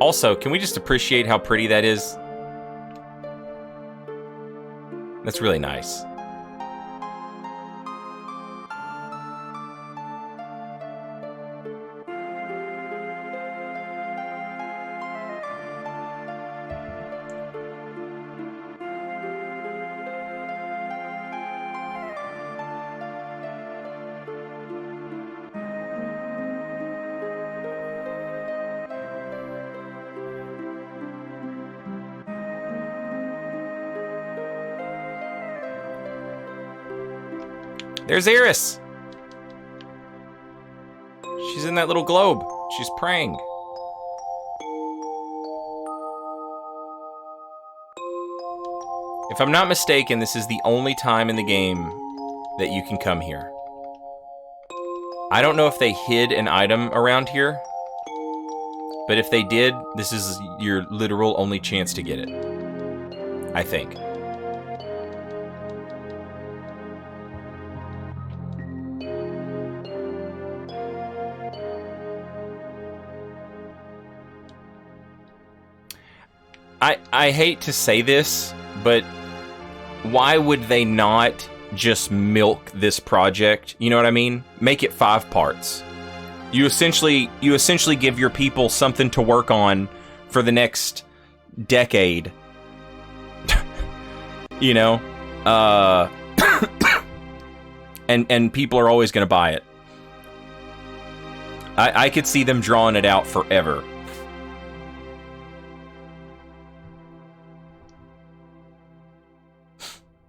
[SPEAKER 1] Also, can we just appreciate how pretty that is? That's really nice. There's Eris. She's in that little globe. She's praying. If I'm not mistaken, this is the only time in the game that you can come here. I don't know if they hid an item around here, but if they did, this is your literal only chance to get it. I think. I hate to say this, but why would they not just milk this project? You know what I mean? Make it 5 parts. You essentially give your people something to work on for the next decade. You know? And people are always going to buy it. I could see them drawing it out forever.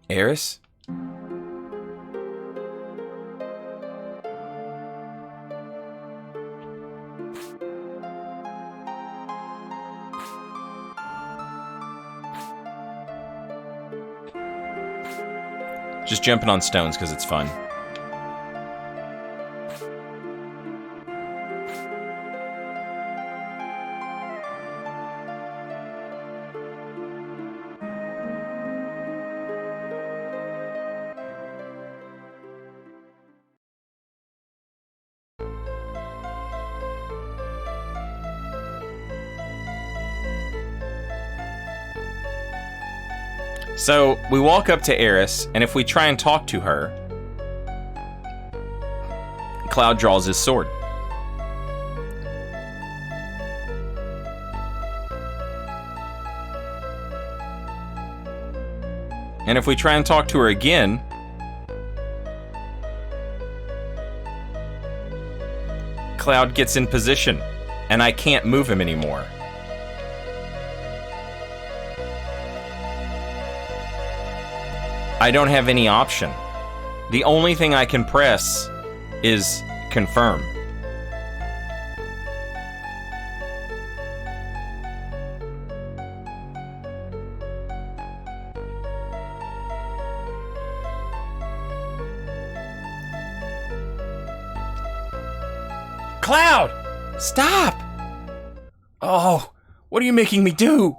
[SPEAKER 1] Eris? Just jumping on stones because it's fun. So, we walk up to Eris, and if we try and talk to her, Cloud draws his sword. And if we try and talk to her again... Cloud gets in position, and I can't move him anymore. I don't have any option. The only thing I can press is confirm. Cloud! Stop! Oh, what are you making me do?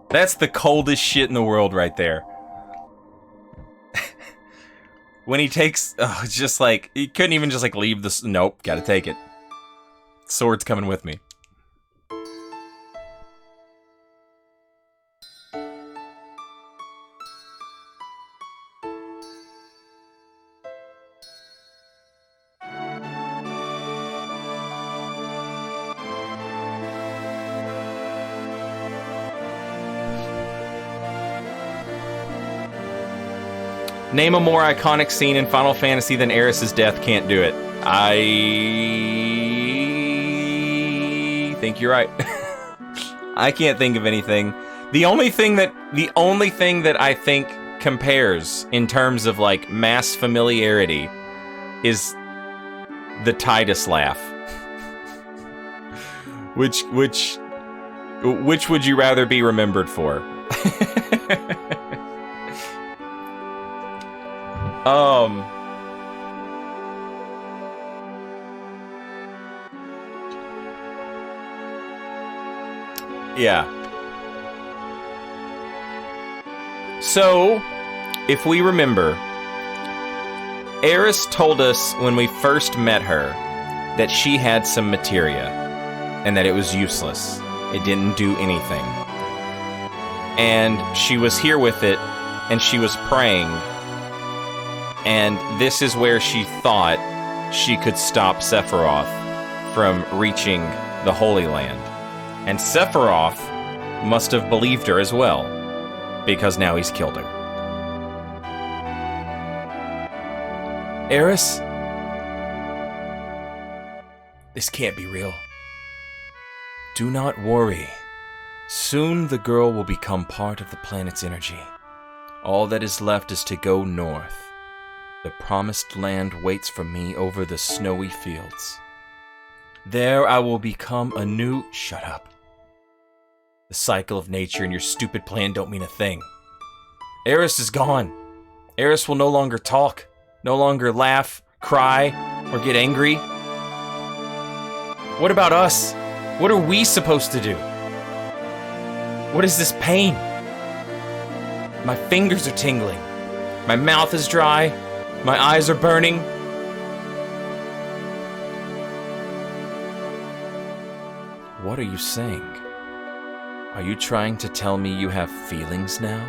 [SPEAKER 1] That's the coldest shit in the world right there. When he takes... Oh, it's just like... He couldn't even just like leave this... Nope, gotta take it. Sword's coming with me. Name a more iconic scene in Final Fantasy than Aeris' death. Can't do it. I think you're right. I can't think of anything. The only thing that I think compares in terms of like mass familiarity is the Tidus laugh. Which would you rather be remembered for? Yeah. So, if we remember, Aeris told us when we first met her that she had some materia and that it was useless. It didn't do anything. And she was here with it, and she was praying. And this is where she thought she could stop Sephiroth from reaching the Holy Land. And Sephiroth must have believed her as well, because now he's killed her. Aeris? This can't be real. Do not worry. Soon the girl will become part of the planet's energy. All that is left is to go north. The promised land waits for me over the snowy fields. There I will become a new... Shut up. The cycle of nature and your stupid plan don't mean a thing. Aeris is gone. Aeris will no longer talk, no longer laugh, cry, or get angry. What about us? What are we supposed to do? What is this pain? My fingers are tingling. My mouth is dry. My eyes are burning. What are you saying? Are you trying to tell me you have feelings now?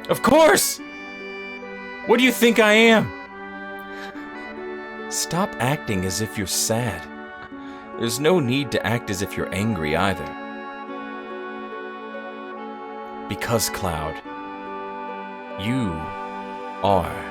[SPEAKER 1] Of course! What do you think I am? Stop acting as if you're sad. There's no need to act as if you're angry either. Because, Cloud, you are.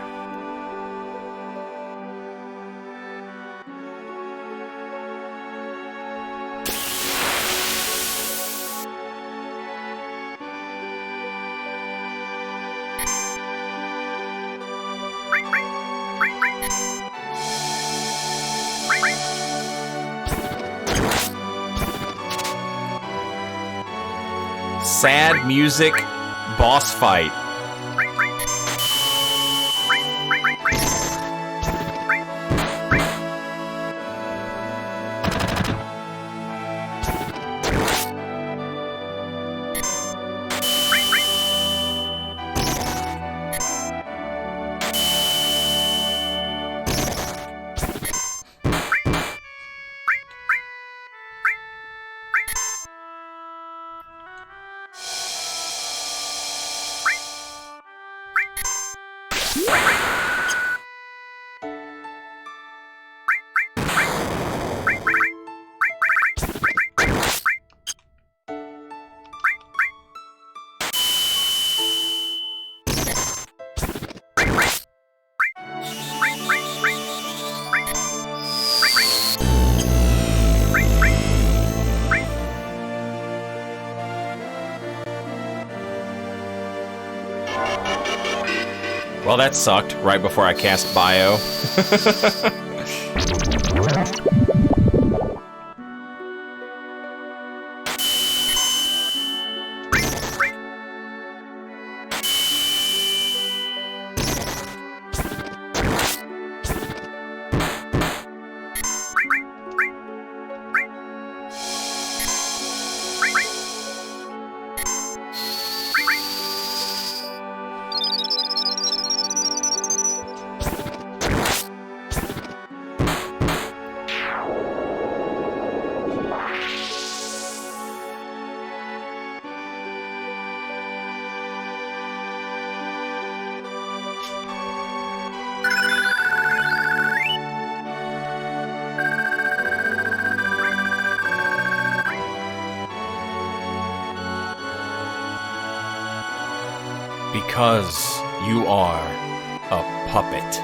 [SPEAKER 1] Sad music, boss fight. Well, that sucked right before I cast Bio. Because you are a puppet.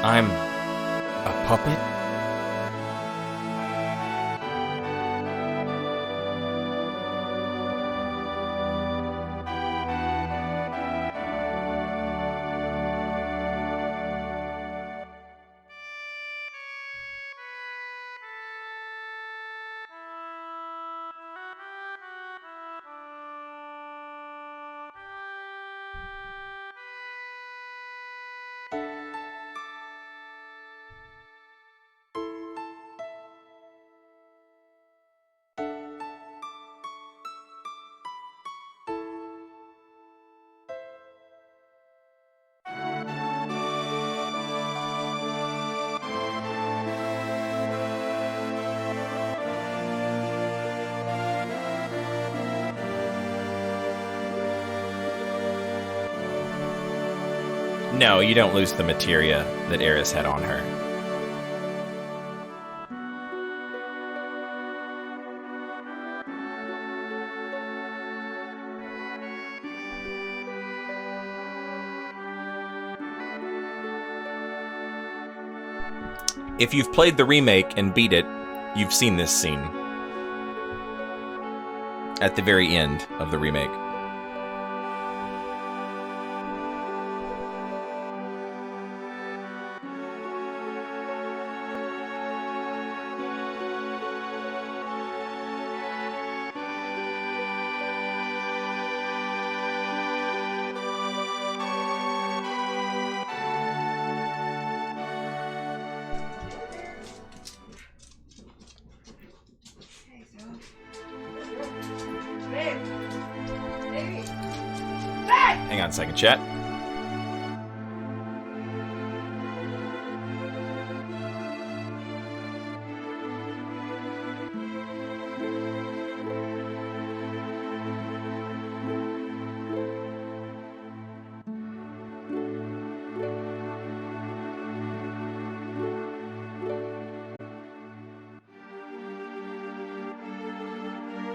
[SPEAKER 1] I'm a puppet? No, you don't lose the materia that Eris had on her. If you've played the remake and beat it, you've seen this scene. At the very end of the remake. Hang on a second, chat.